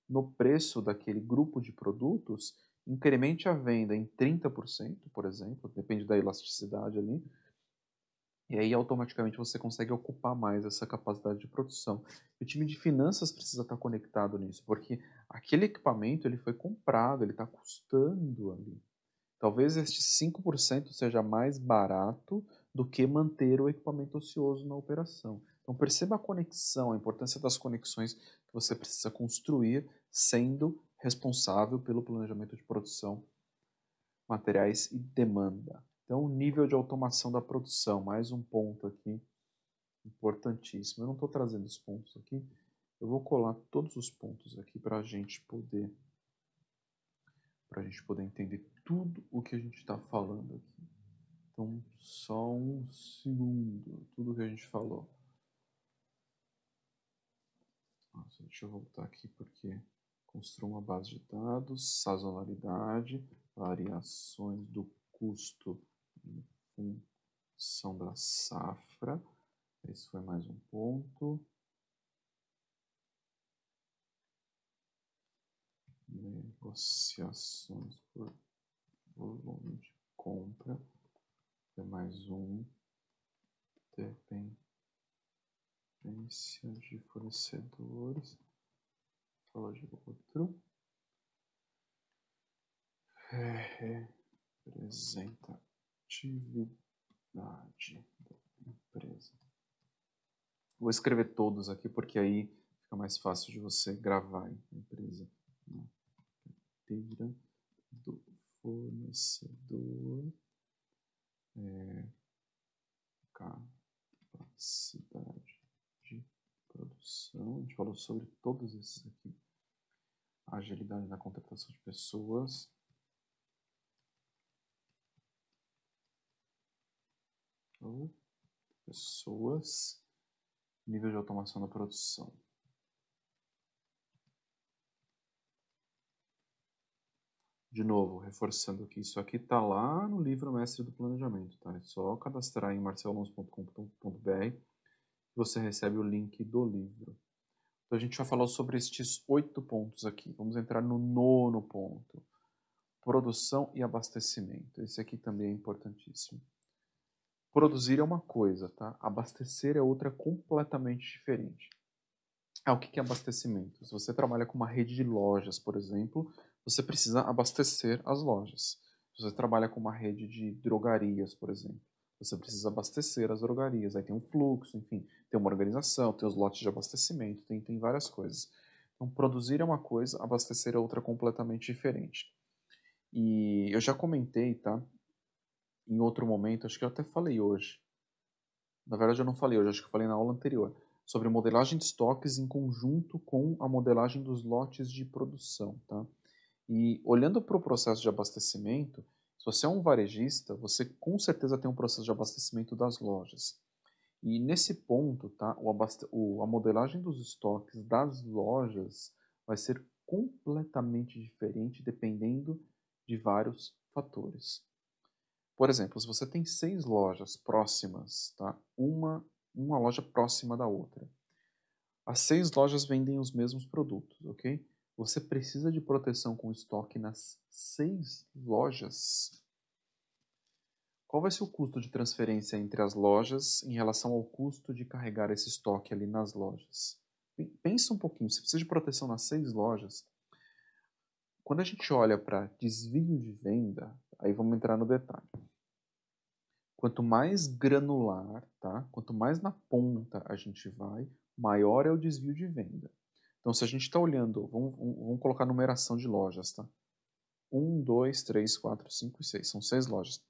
[SPEAKER 1] no preço daquele grupo de produtos, incremente a venda em 30%, por exemplo, depende da elasticidade ali, e aí automaticamente você consegue ocupar mais essa capacidade de produção. E o time de finanças precisa estar conectado nisso, porque aquele equipamento ele foi comprado, ele está custando ali. Talvez este 5% seja mais barato do que manter o equipamento ocioso na operação. Então perceba a conexão, a importância das conexões que você precisa construir sendo responsável pelo planejamento de produção, materiais e demanda. Então, o nível de automação da produção, mais um ponto aqui importantíssimo. Eu não estou trazendo os pontos aqui, eu vou colar todos os pontos aqui para a gente poder entender tudo o que a gente está falando aqui. Então, só um segundo, tudo que a gente falou. Nossa, deixa eu voltar aqui porque construa uma base de dados, sazonalidade, variações do custo em função da safra. Esse foi mais um ponto. Negociações por volume de compra. É mais um. Dependência de fornecedores. Fala de outro. Representatividade da empresa. Vou escrever todos aqui porque aí fica mais fácil de você gravar. Empresa inteira do fornecedor, capacidade de produção. A gente falou sobre todos esses aqui. Agilidade na contratação de pessoas. Pessoas. Nível de automação da produção. De novo, reforçando que isso aqui está lá no livro Mestre do Planejamento, tá? É só cadastrar em marcelalonso.com.br que você recebe o link do livro. Então a gente vai falar sobre estes 8 pontos aqui. Vamos entrar no 9º ponto. Produção e abastecimento. Esse aqui também é importantíssimo. Produzir é uma coisa, tá? Abastecer é outra completamente diferente. O que é abastecimento? Se você trabalha com uma rede de lojas, por exemplo, você precisa abastecer as lojas. Se você trabalha com uma rede de drogarias, por exemplo, você precisa abastecer as drogarias. Aí tem um fluxo, enfim, tem uma organização, tem os lotes de abastecimento, tem várias coisas. Então, produzir é uma coisa, abastecer é outra completamente diferente. E eu já comentei, tá? Em outro momento, acho que eu até falei hoje. Na verdade, eu não falei hoje, acho que eu falei na aula anterior. Sobre modelagem de estoques em conjunto com a modelagem dos lotes de produção, tá? E olhando para o processo de abastecimento, se você é um varejista, você com certeza tem um processo de abastecimento das lojas. E nesse ponto, tá, a modelagem dos estoques das lojas vai ser completamente diferente dependendo de vários fatores. Por exemplo, se você tem 6 lojas próximas, tá, uma loja próxima da outra, as 6 lojas vendem os mesmos produtos, ok? Você precisa de proteção com estoque nas 6 lojas. Qual vai ser o custo de transferência entre as lojas em relação ao custo de carregar esse estoque ali nas lojas? Pensa um pouquinho, se precisa de proteção nas 6 lojas, quando a gente olha para desvio de venda, aí vamos entrar no detalhe. Quanto mais granular, tá? Quanto mais na ponta a gente vai, maior é o desvio de venda. Então, se a gente está olhando, vamos colocar numeração de lojas, tá? 1, 2, 3, 4, 5 e 6. São 6 lojas.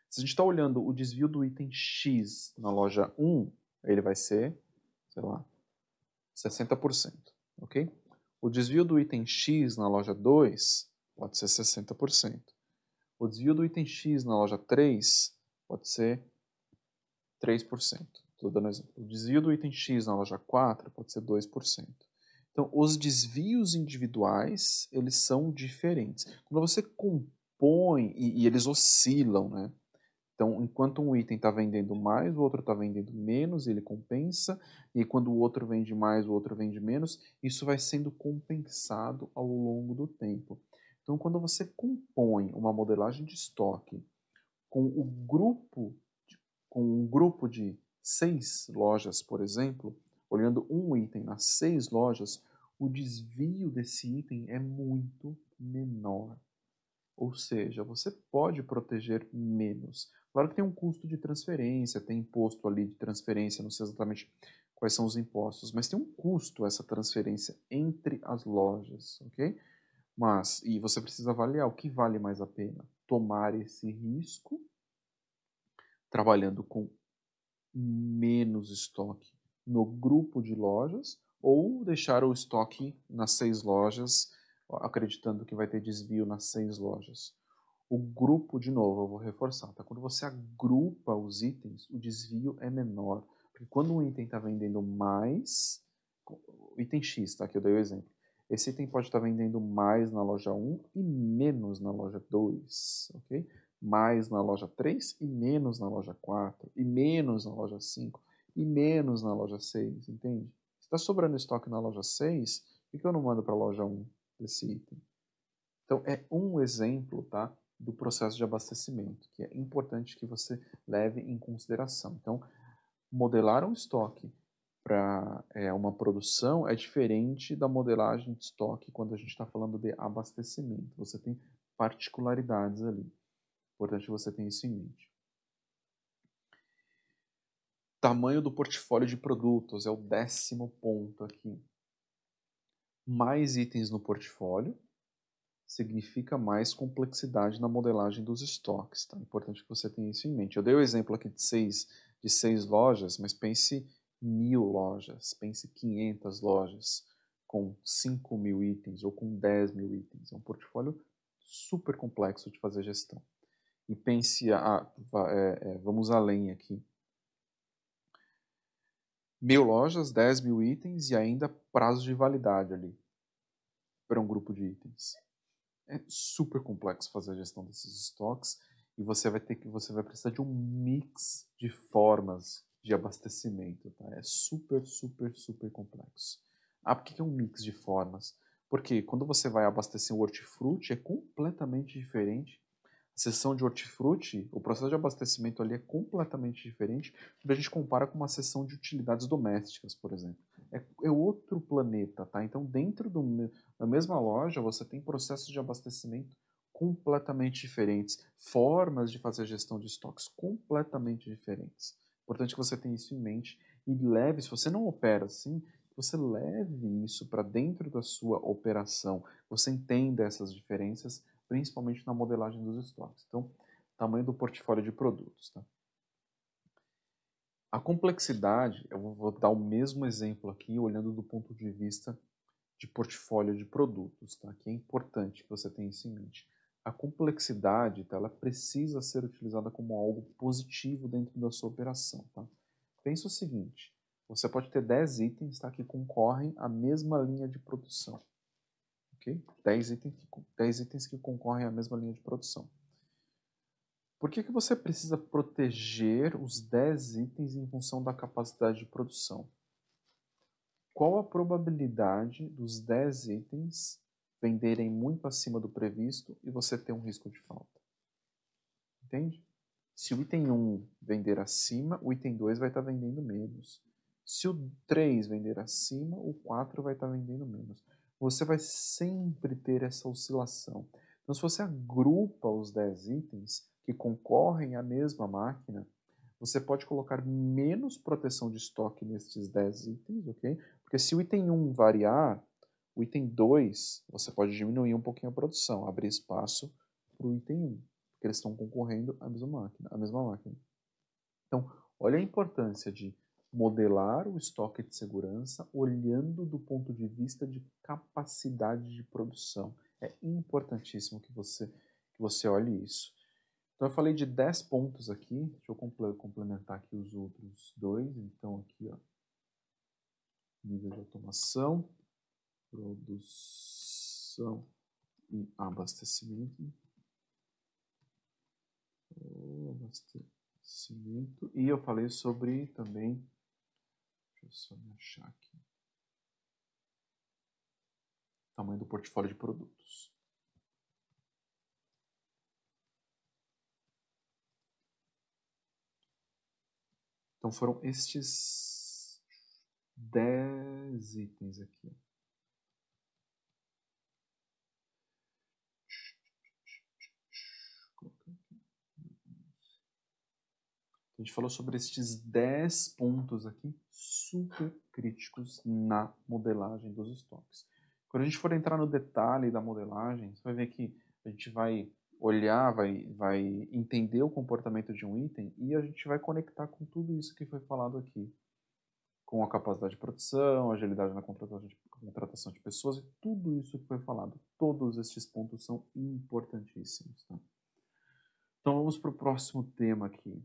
[SPEAKER 1] Se a gente está olhando o desvio do item X na loja 1, ele vai ser, sei lá, 60%, ok? O desvio do item X na loja 2 pode ser 60%. O desvio do item X na loja 3 pode ser 3%. Estou dando exemplo. O desvio do item X na loja 4 pode ser 2%. Então, os desvios individuais, eles são diferentes. Quando você compõe, e eles oscilam, né? Então, enquanto um item está vendendo mais, o outro está vendendo menos, ele compensa, e quando o outro vende mais, o outro vende menos, isso vai sendo compensado ao longo do tempo. Então, quando você compõe uma modelagem de estoque com com um grupo de 6 lojas, por exemplo, olhando um item nas 6 lojas, o desvio desse item é muito menor. Ou seja, você pode proteger menos. Claro que tem um custo de transferência, tem imposto ali de transferência, não sei exatamente quais são os impostos, mas tem um custo essa transferência entre as lojas, ok? E você precisa avaliar o que vale mais a pena. Tomar esse risco, trabalhando com menos estoque no grupo de lojas, ou deixar o estoque nas 6 lojas, acreditando que vai ter desvio nas 6 lojas. O grupo, de novo, eu vou reforçar, tá? Quando você agrupa os itens, o desvio é menor. Porque quando um item está vendendo mais, o item X, tá? Que eu dei o exemplo. Esse item pode estar vendendo mais na loja 1 e menos na loja 2, ok? Mais na loja 3 e menos na loja 4, e menos na loja 5, e menos na loja 6, entende? Se está sobrando estoque na loja 6, por que eu não mando para a loja 1 desse item? Então, é um exemplo, tá, do processo de abastecimento, que é importante que você leve em consideração. Então, modelar um estoque para uma produção é diferente da modelagem de estoque quando a gente está falando de abastecimento. Você tem particularidades ali. Importante você ter isso em mente. Tamanho do portfólio de produtos é o 10º ponto aqui. Mais itens no portfólio significa mais complexidade na modelagem dos estoques. Tá? É importante que você tenha isso em mente. Eu dei o exemplo aqui de seis lojas, mas pense 1.000 lojas, pense 500 lojas com 5.000 itens ou com 10.000 itens. É um portfólio super complexo de fazer gestão. E pense, vamos além aqui. 1.000 lojas, 10.000 itens e ainda prazo de validade ali para um grupo de itens. É super complexo fazer a gestão desses estoques e você vai precisar de um mix de formas de abastecimento, tá? É super, super, super complexo. Por que é um mix de formas? Porque quando você vai abastecer um hortifruti é completamente diferente. A seção de hortifruti, o processo de abastecimento ali é completamente diferente quando a gente compara com uma seção de utilidades domésticas, por exemplo. É outro planeta, tá? Então, dentro da mesma loja, você tem processos de abastecimento completamente diferentes, formas de fazer gestão de estoques completamente diferentes. Importante que você tenha isso em mente e leve, se você não opera assim, você leve isso para dentro da sua operação, você entenda essas diferenças, principalmente na modelagem dos estoques. Então, tamanho do portfólio de produtos, tá? A complexidade, eu vou dar o mesmo exemplo aqui, olhando do ponto de vista de portfólio de produtos, tá? Que é importante que você tenha isso em mente. A complexidade, tá? Ela precisa ser utilizada como algo positivo dentro da sua operação, tá? Pensa o seguinte, você pode ter 10 itens, tá? Que concorrem à mesma linha de produção, ok? 10 itens que concorrem à mesma linha de produção. Por que você precisa proteger os 10 itens em função da capacidade de produção? Qual a probabilidade dos 10 itens venderem muito acima do previsto e você ter um risco de falta? Entende? Se o item 1 vender acima, o item 2 vai estar vendendo menos. Se o 3 vender acima, o 4 vai estar vendendo menos. Você vai sempre ter essa oscilação. Então, se você agrupa os 10 itens que concorrem à mesma máquina, você pode colocar menos proteção de estoque nesses 10 itens, ok? Porque se o item 1 variar, o item 2, você pode diminuir um pouquinho a produção, abrir espaço para o item 1, porque eles estão concorrendo à mesma máquina. Então, olha a importância de modelar o estoque de segurança olhando do ponto de vista de capacidade de produção. É importantíssimo que você olhe isso. Então eu falei de 10 pontos aqui, deixa eu complementar aqui os outros dois. Então aqui, ó, nível de automação, produção e abastecimento. E eu falei sobre também, deixa eu só me achar aqui, tamanho do portfólio de produtos. Então foram estes 10 itens aqui. A gente falou sobre estes 10 pontos aqui, super críticos na modelagem dos estoques. Quando a gente for entrar no detalhe da modelagem, você vai ver que a gente vai olhar, vai entender o comportamento de um item e a gente vai conectar com tudo isso que foi falado aqui. Com a capacidade de produção, agilidade na contratação de pessoas e tudo isso que foi falado. Todos estes pontos são importantíssimos. Tá? Então vamos para o próximo tema aqui.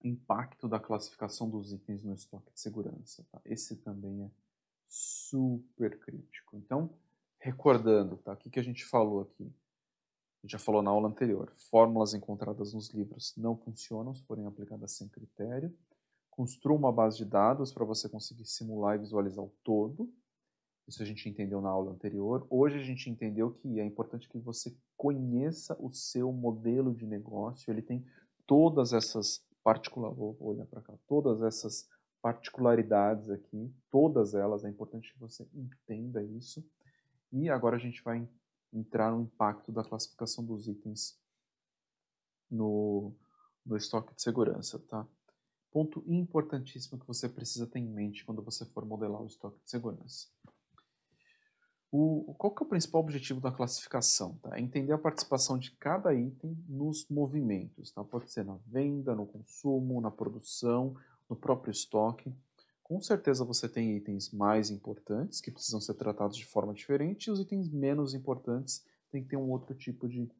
[SPEAKER 1] Impacto da classificação dos itens no estoque de segurança. Tá? Esse também é super crítico. Então, recordando, tá? O que a gente falou aqui? A gente já falou na aula anterior. Fórmulas encontradas nos livros não funcionam se forem aplicadas sem critério. Construa uma base de dados para você conseguir simular e visualizar o todo. Isso a gente entendeu na aula anterior. Hoje a gente entendeu que é importante que você conheça o seu modelo de negócio. Ele tem todas essas vou olhar para cá, todas essas particularidades aqui, todas elas, é importante que você entenda isso. E agora a gente vai entrar no impacto da classificação dos itens no estoque de segurança, tá? Ponto importantíssimo que você precisa ter em mente quando você for modelar o estoque de segurança. Qual que é o principal objetivo da classificação? Tá? É entender a participação de cada item nos movimentos. Tá? Pode ser na venda, no consumo, na produção, no próprio estoque. Com certeza você tem itens mais importantes que precisam ser tratados de forma diferente e os itens menos importantes têm que ter um outro tipo de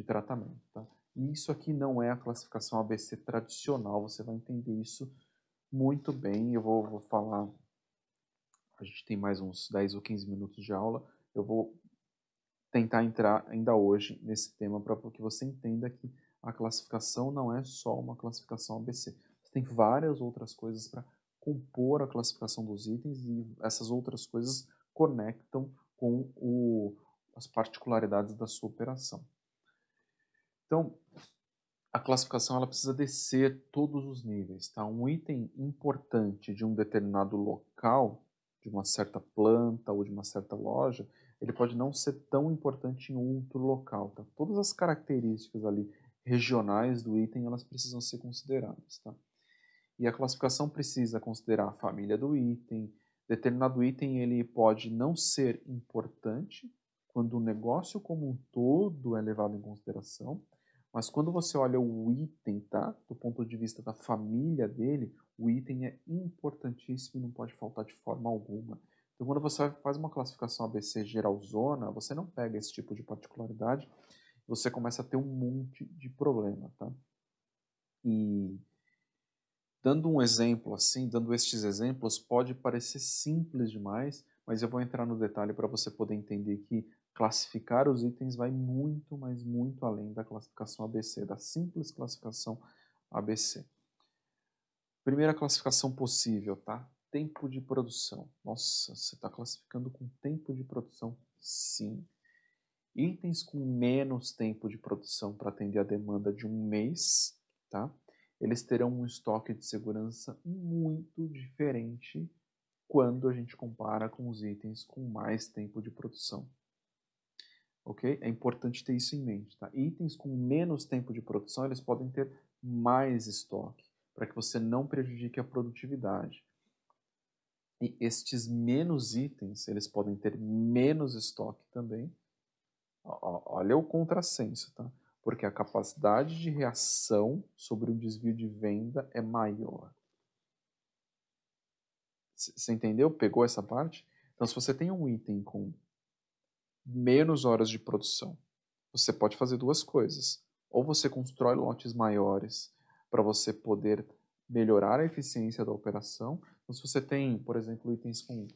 [SPEAKER 1] tratamento. Tá? E isso aqui não é a classificação ABC tradicional, você vai entender isso muito bem. Eu vou falar... A gente tem mais uns 10 ou 15 minutos de aula. Eu vou tentar entrar ainda hoje nesse tema para que você entenda que a classificação não é só uma classificação ABC. Você tem várias outras coisas para compor a classificação dos itens e essas outras coisas conectam com as particularidades da sua operação. Então, a classificação ela precisa descer todos os níveis. Tá? Um item importante de um determinado local, de uma certa planta ou de uma certa loja, ele pode não ser tão importante em outro local. Tá? Todas as características ali regionais do item, elas precisam ser consideradas. Tá? E a classificação precisa considerar a família do item. Determinado item ele pode não ser importante quando o negócio como um todo é levado em consideração, mas quando você olha o item, tá? Do ponto de vista da família dele, o item é importantíssimo e não pode faltar de forma alguma. Então, quando você faz uma classificação ABC geralzona, você não pega esse tipo de particularidade, você começa a ter um monte de problema, tá? E dando um exemplo assim, dando estes exemplos, pode parecer simples demais, mas eu vou entrar no detalhe para você poder entender que classificar os itens vai muito, mas muito além da classificação ABC, da simples classificação ABC. Primeira classificação possível, tá? Tempo de produção. Nossa, você está classificando com tempo de produção? Sim. Itens com menos tempo de produção para atender a demanda de um mês, tá? Eles terão um estoque de segurança muito diferente quando a gente compara com os itens com mais tempo de produção. Ok? É importante ter isso em mente, tá? Itens com menos tempo de produção, eles podem ter mais estoque, para que você não prejudique a produtividade. E estes menos itens, eles podem ter menos estoque também. Olha o contrassenso, tá? Porque a capacidade de reação sobre o desvio de venda é maior. Você entendeu? Pegou essa parte? Então, se você tem um item com menos horas de produção, você pode fazer duas coisas. Ou você constrói lotes maiores para você poder melhorar a eficiência da operação. Então, se você tem, por exemplo, itens com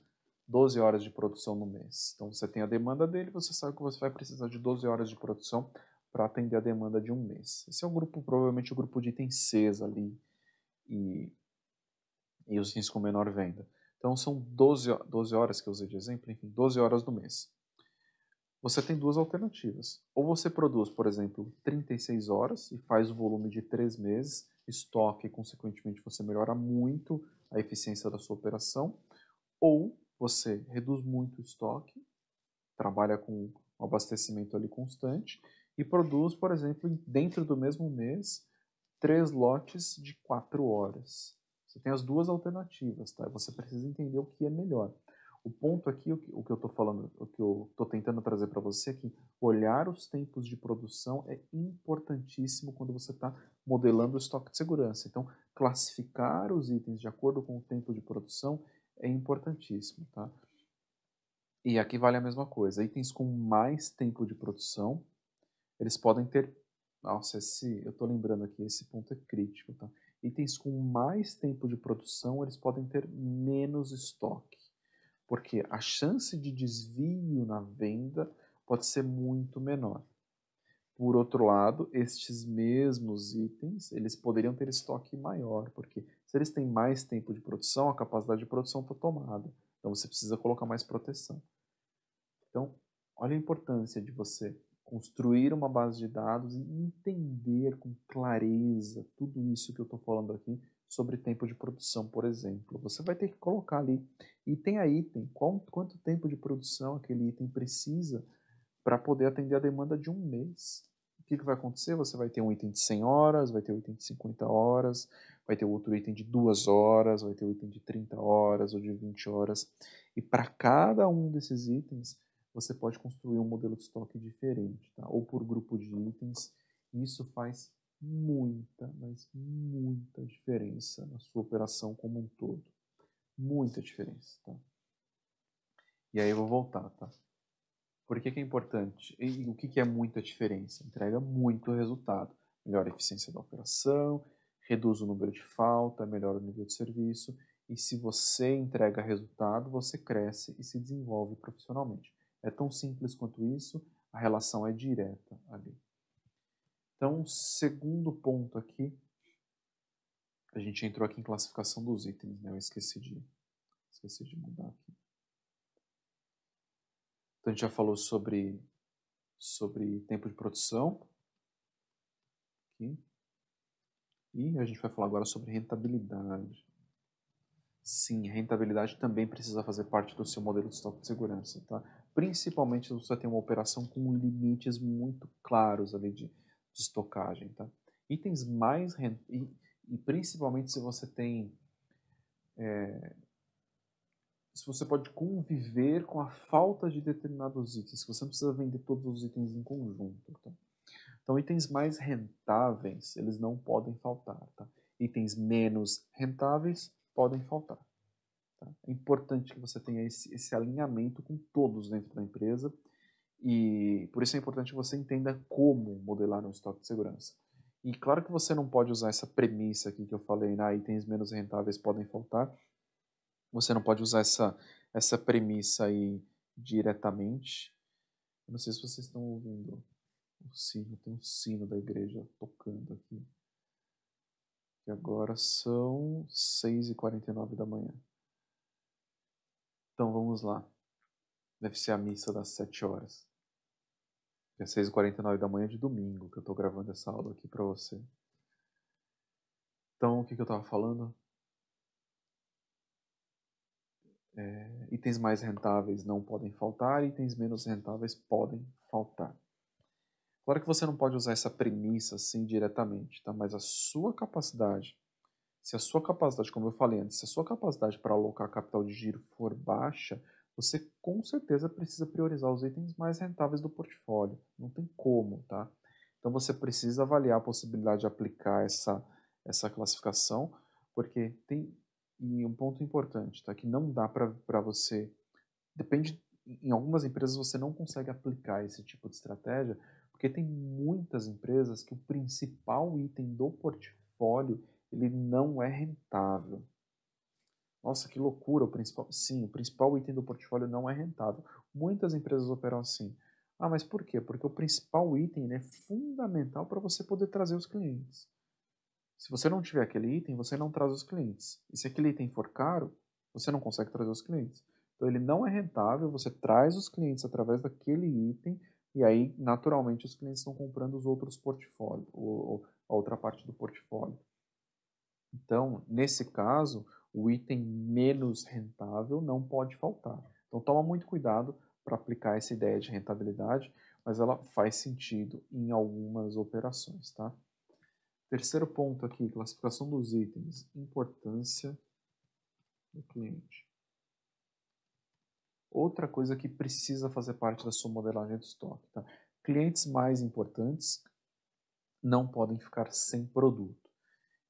[SPEAKER 1] 12 horas de produção no mês, então você tem a demanda dele, você sabe que você vai precisar de 12 horas de produção para atender a demanda de um mês. Esse é o grupo, provavelmente o grupo de itens Cs ali e os itens com menor venda. Então são 12 horas que eu usei de exemplo, enfim, 12 horas do mês. Você tem duas alternativas. Ou você produz, por exemplo, 36 horas e faz o volume de 3 meses, estoque e, consequentemente, você melhora muito a eficiência da sua operação. Ou você reduz muito o estoque, trabalha com um abastecimento ali constante e produz, por exemplo, dentro do mesmo mês, 3 lotes de 4 horas. Você tem as duas alternativas, tá? Você precisa entender o que é melhor. O ponto aqui, o que eu estou falando, o que eu estou tentando trazer para você é que olhar os tempos de produção é importantíssimo quando você está modelando o estoque de segurança. Então, classificar os itens de acordo com o tempo de produção é importantíssimo, tá? E aqui vale a mesma coisa. Itens com mais tempo de produção, eles podem ter... Nossa, eu estou lembrando aqui, esse ponto é crítico, tá? Itens com mais tempo de produção, eles podem ter menos estoque, porque a chance de desvio na venda pode ser muito menor. Por outro lado, estes mesmos itens, eles poderiam ter estoque maior, porque se eles têm mais tempo de produção, a capacidade de produção está tomada. Então você precisa colocar mais proteção. Então, olha a importância de você construir uma base de dados e entender com clareza tudo isso que eu estou falando aqui sobre tempo de produção, por exemplo. Você vai ter que colocar ali, item a item, quanto tempo de produção aquele item precisa para poder atender a demanda de um mês. O que vai acontecer? Você vai ter um item de 100 horas, vai ter um item de 50 horas, vai ter outro item de 2 horas, vai ter um item de 30 horas ou de 20 horas. E para cada um desses itens, você pode construir um modelo de estoque diferente, tá? Ou por grupo de itens. Isso faz muita, mas muita diferença na sua operação como um todo. Muita diferença, tá? E aí eu vou voltar, tá? Por que é importante? E o que é muita diferença? Entrega muito resultado. Melhora a eficiência da operação, reduz o número de falta, melhora o nível de serviço. E se você entrega resultado, você cresce e se desenvolve profissionalmente. É tão simples quanto isso, a relação é direta ali. Então, segundo ponto aqui, a gente entrou aqui em classificação dos itens, né? Eu esqueci de mudar aqui. Então, a gente já falou sobre tempo de produção. Aqui. E a gente vai falar agora sobre rentabilidade. Sim, rentabilidade também precisa fazer parte do seu modelo de estoque de segurança, tá? Principalmente se você tem uma operação com limites muito claros ali de estocagem, tá? E principalmente se você pode conviver com a falta de determinados itens, se você não precisa vender todos os itens em conjunto, tá? Então, itens mais rentáveis, eles não podem faltar, tá? Itens menos rentáveis podem faltar. Tá? É importante que você tenha esse alinhamento com todos dentro da empresa e por isso é importante que você entenda como modelar um estoque de segurança. E claro que você não pode usar essa premissa aqui que eu falei, itens menos rentáveis podem faltar. Você não pode usar essa premissa aí diretamente. Eu não sei se vocês estão ouvindo o sino, tem um sino da igreja tocando aqui. E agora são 6h49 da manhã. Então vamos lá. Deve ser a missa das 7 horas. É 6h49 da manhã de domingo que eu estou gravando essa aula aqui para você. Então, o que eu estava falando? Itens mais rentáveis não podem faltar, itens menos rentáveis podem faltar. Claro que você não pode usar essa premissa assim diretamente, tá? Mas a sua capacidade, como eu falei antes, se a sua capacidade para alocar capital de giro for baixa, você com certeza precisa priorizar os itens mais rentáveis do portfólio. Não tem como, tá? Então você precisa avaliar a possibilidade de aplicar essa classificação, porque tem e um ponto importante, tá? Que não dá para você. Depende. Em algumas empresas você não consegue aplicar esse tipo de estratégia, porque tem muitas empresas que o principal item do portfólio ele não é rentável. Nossa, que loucura! Sim, o principal item do portfólio não é rentável. Muitas empresas operam assim. Ah, mas por quê? Porque o principal item é fundamental para você poder trazer os clientes. Se você não tiver aquele item, você não traz os clientes. E se aquele item for caro, você não consegue trazer os clientes. Então ele não é rentável, você traz os clientes através daquele item e aí naturalmente os clientes estão comprando os outros portfólios, ou a outra parte do portfólio. Então, nesse caso, o item menos rentável não pode faltar. Então toma muito cuidado para aplicar essa ideia de rentabilidade, mas ela faz sentido em algumas operações, tá? Terceiro ponto aqui, classificação dos itens, importância do cliente. Outra coisa que precisa fazer parte da sua modelagem de estoque, tá? Clientes mais importantes não podem ficar sem produto.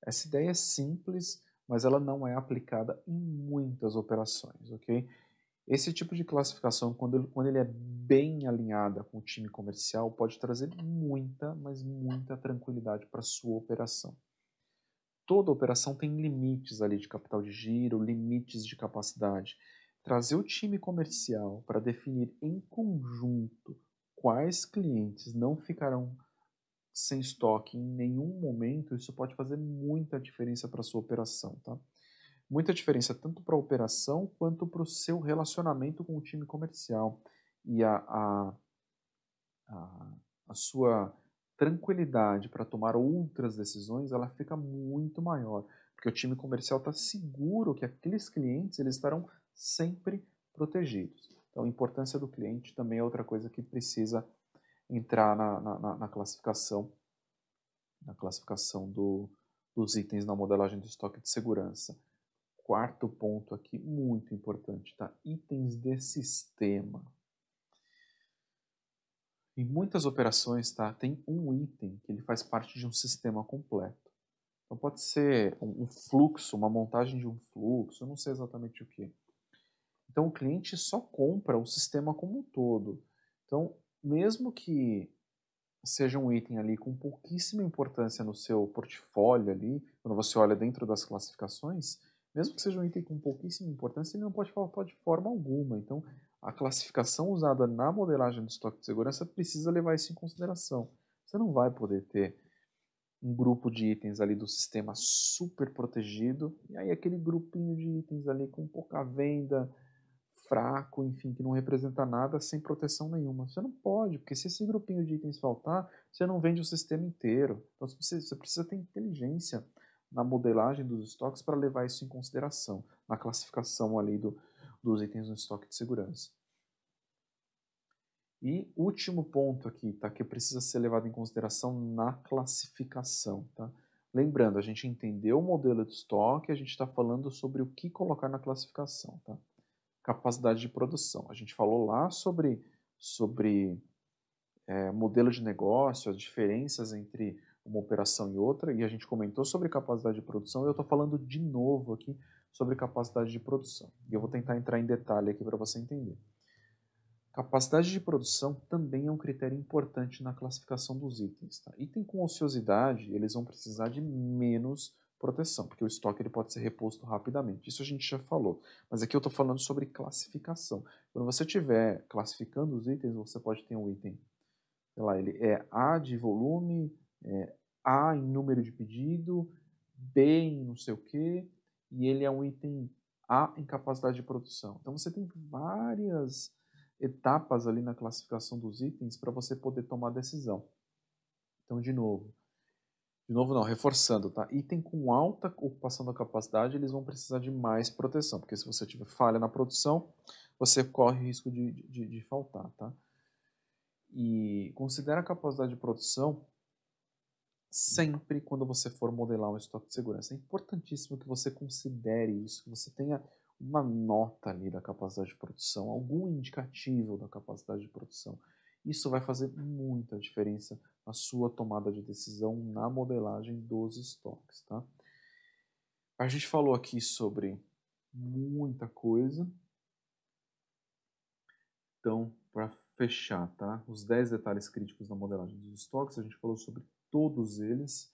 [SPEAKER 1] Essa ideia é simples, mas ela não é aplicada em muitas operações, ok? Esse tipo de classificação, quando ele é bem alinhada com o time comercial, pode trazer muita, mas muita tranquilidade para a sua operação. Toda operação tem limites ali de capital de giro, limites de capacidade. Trazer o time comercial para definir em conjunto quais clientes não ficarão sem estoque em nenhum momento, isso pode fazer muita diferença para a sua operação, tá? Muita diferença tanto para a operação quanto para o seu relacionamento com o time comercial. E a sua tranquilidade para tomar outras decisões, ela fica muito maior, porque o time comercial está seguro que aqueles clientes eles estarão sempre protegidos. Então, a importância do cliente também é outra coisa que precisa entrar na classificação dos itens na modelagem do estoque de segurança. Quarto ponto aqui, muito importante, tá? Itens de sistema. Em muitas operações, tá, tem um item que ele faz parte de um sistema completo. Então pode ser um fluxo, uma montagem de um fluxo, eu não sei exatamente o que. Então o cliente só compra o sistema como um todo. Então, mesmo que seja um item ali com pouquíssima importância no seu portfólio ali, quando você olha dentro das classificações, mesmo que seja um item com pouquíssima importância, ele não pode faltar de forma alguma. Então, a classificação usada na modelagem do estoque de segurança precisa levar isso em consideração. Você não vai poder ter um grupo de itens ali do sistema super protegido, e aí aquele grupinho de itens ali com pouca venda, fraco, enfim, que não representa nada sem proteção nenhuma. Você não pode, porque se esse grupinho de itens faltar, você não vende o sistema inteiro. Então você precisa ter inteligência na modelagem dos estoques para levar isso em consideração, na classificação ali dos itens no estoque de segurança. E último ponto aqui, tá, que precisa ser levado em consideração na classificação, tá? Lembrando, a gente entendeu o modelo de estoque, a gente está falando sobre o que colocar na classificação, tá? Capacidade de produção. A gente falou lá sobre modelo de negócio, as diferenças entre uma operação e outra, e a gente comentou sobre capacidade de produção, e eu estou falando de novo aqui sobre capacidade de produção. E eu vou tentar entrar em detalhe aqui para você entender. Capacidade de produção também é um critério importante na classificação dos itens. Tá? Item com ociosidade, eles vão precisar de menos proteção, porque o estoque ele pode ser reposto rapidamente. Isso a gente já falou. Mas aqui eu estou falando sobre classificação. Quando você estiver classificando os itens, você pode ter um item, sei lá, ele é A de volume, A em número de pedido, B em não sei o quê, e ele é um item A em capacidade de produção. Então você tem várias etapas ali na classificação dos itens para você poder tomar decisão. Então, de novo não, reforçando, tá? Item com alta ocupação da capacidade, eles vão precisar de mais proteção, porque se você tiver falha na produção, você corre risco de faltar, tá? E considera a capacidade de produção sempre quando você for modelar um estoque de segurança. É importantíssimo que você considere isso, que você tenha uma nota ali da capacidade de produção, algum indicativo da capacidade de produção. Isso vai fazer muita diferença na sua tomada de decisão na modelagem dos estoques, tá? A gente falou aqui sobre muita coisa. Então, para fechar, tá? Os 10 detalhes críticos da modelagem dos estoques, a gente falou sobre todos eles,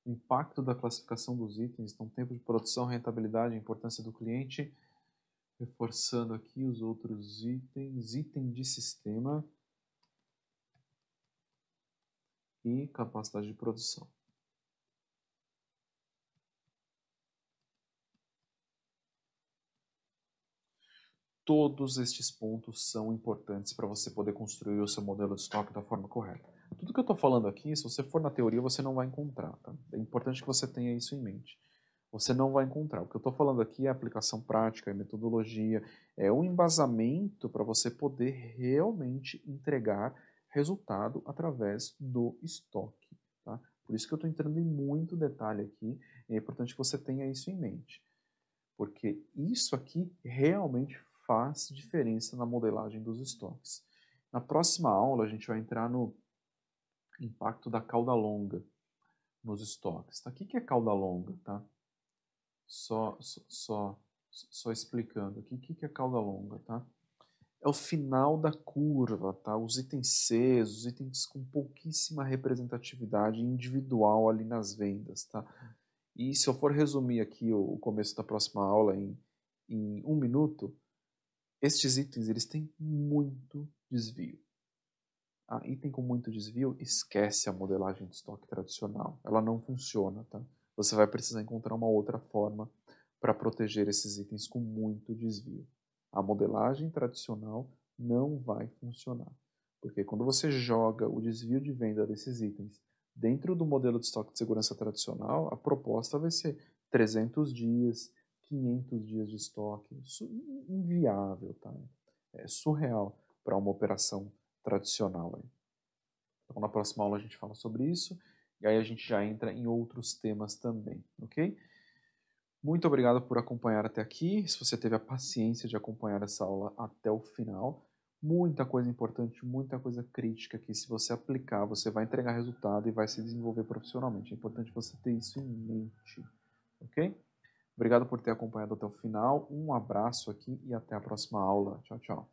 [SPEAKER 1] o impacto da classificação dos itens, então tempo de produção, rentabilidade, a importância do cliente, reforçando aqui os outros itens, item de sistema e capacidade de produção. Todos estes pontos são importantes para você poder construir o seu modelo de estoque da forma correta. Tudo que eu estou falando aqui, se você for na teoria, você não vai encontrar. Tá? É importante que você tenha isso em mente. Você não vai encontrar. O que eu estou falando aqui é aplicação prática, é metodologia, é um embasamento para você poder realmente entregar resultado através do estoque. Tá? Por isso que eu estou entrando em muito detalhe aqui, é importante que você tenha isso em mente. Porque isso aqui realmente faz diferença na modelagem dos estoques. Na próxima aula, a gente vai entrar no impacto da cauda longa nos estoques. Tá? O que é cauda longa? Tá? Só explicando aqui, o que é cauda longa? Tá? É o final da curva, tá? Os itens C, os itens com pouquíssima representatividade individual ali nas vendas, tá? E se eu for resumir aqui o começo da próxima aula em um minuto, estes itens eles têm muito desvio. Item com muito desvio, esquece a modelagem de estoque tradicional. Ela não funciona, tá? Você vai precisar encontrar uma outra forma para proteger esses itens com muito desvio. A modelagem tradicional não vai funcionar. Porque quando você joga o desvio de venda desses itens dentro do modelo de estoque de segurança tradicional, a proposta vai ser 300 dias, 500 dias de estoque. Isso é inviável, tá? É surreal para uma operação tradicional. Então, na próxima aula a gente fala sobre isso, e aí a gente já entra em outros temas também, ok? Muito obrigado por acompanhar até aqui, se você teve a paciência de acompanhar essa aula até o final. Muita coisa importante, muita coisa crítica que se você aplicar, você vai entregar resultado e vai se desenvolver profissionalmente. É importante você ter isso em mente, ok? Obrigado por ter acompanhado até o final, um abraço aqui e até a próxima aula. Tchau, tchau.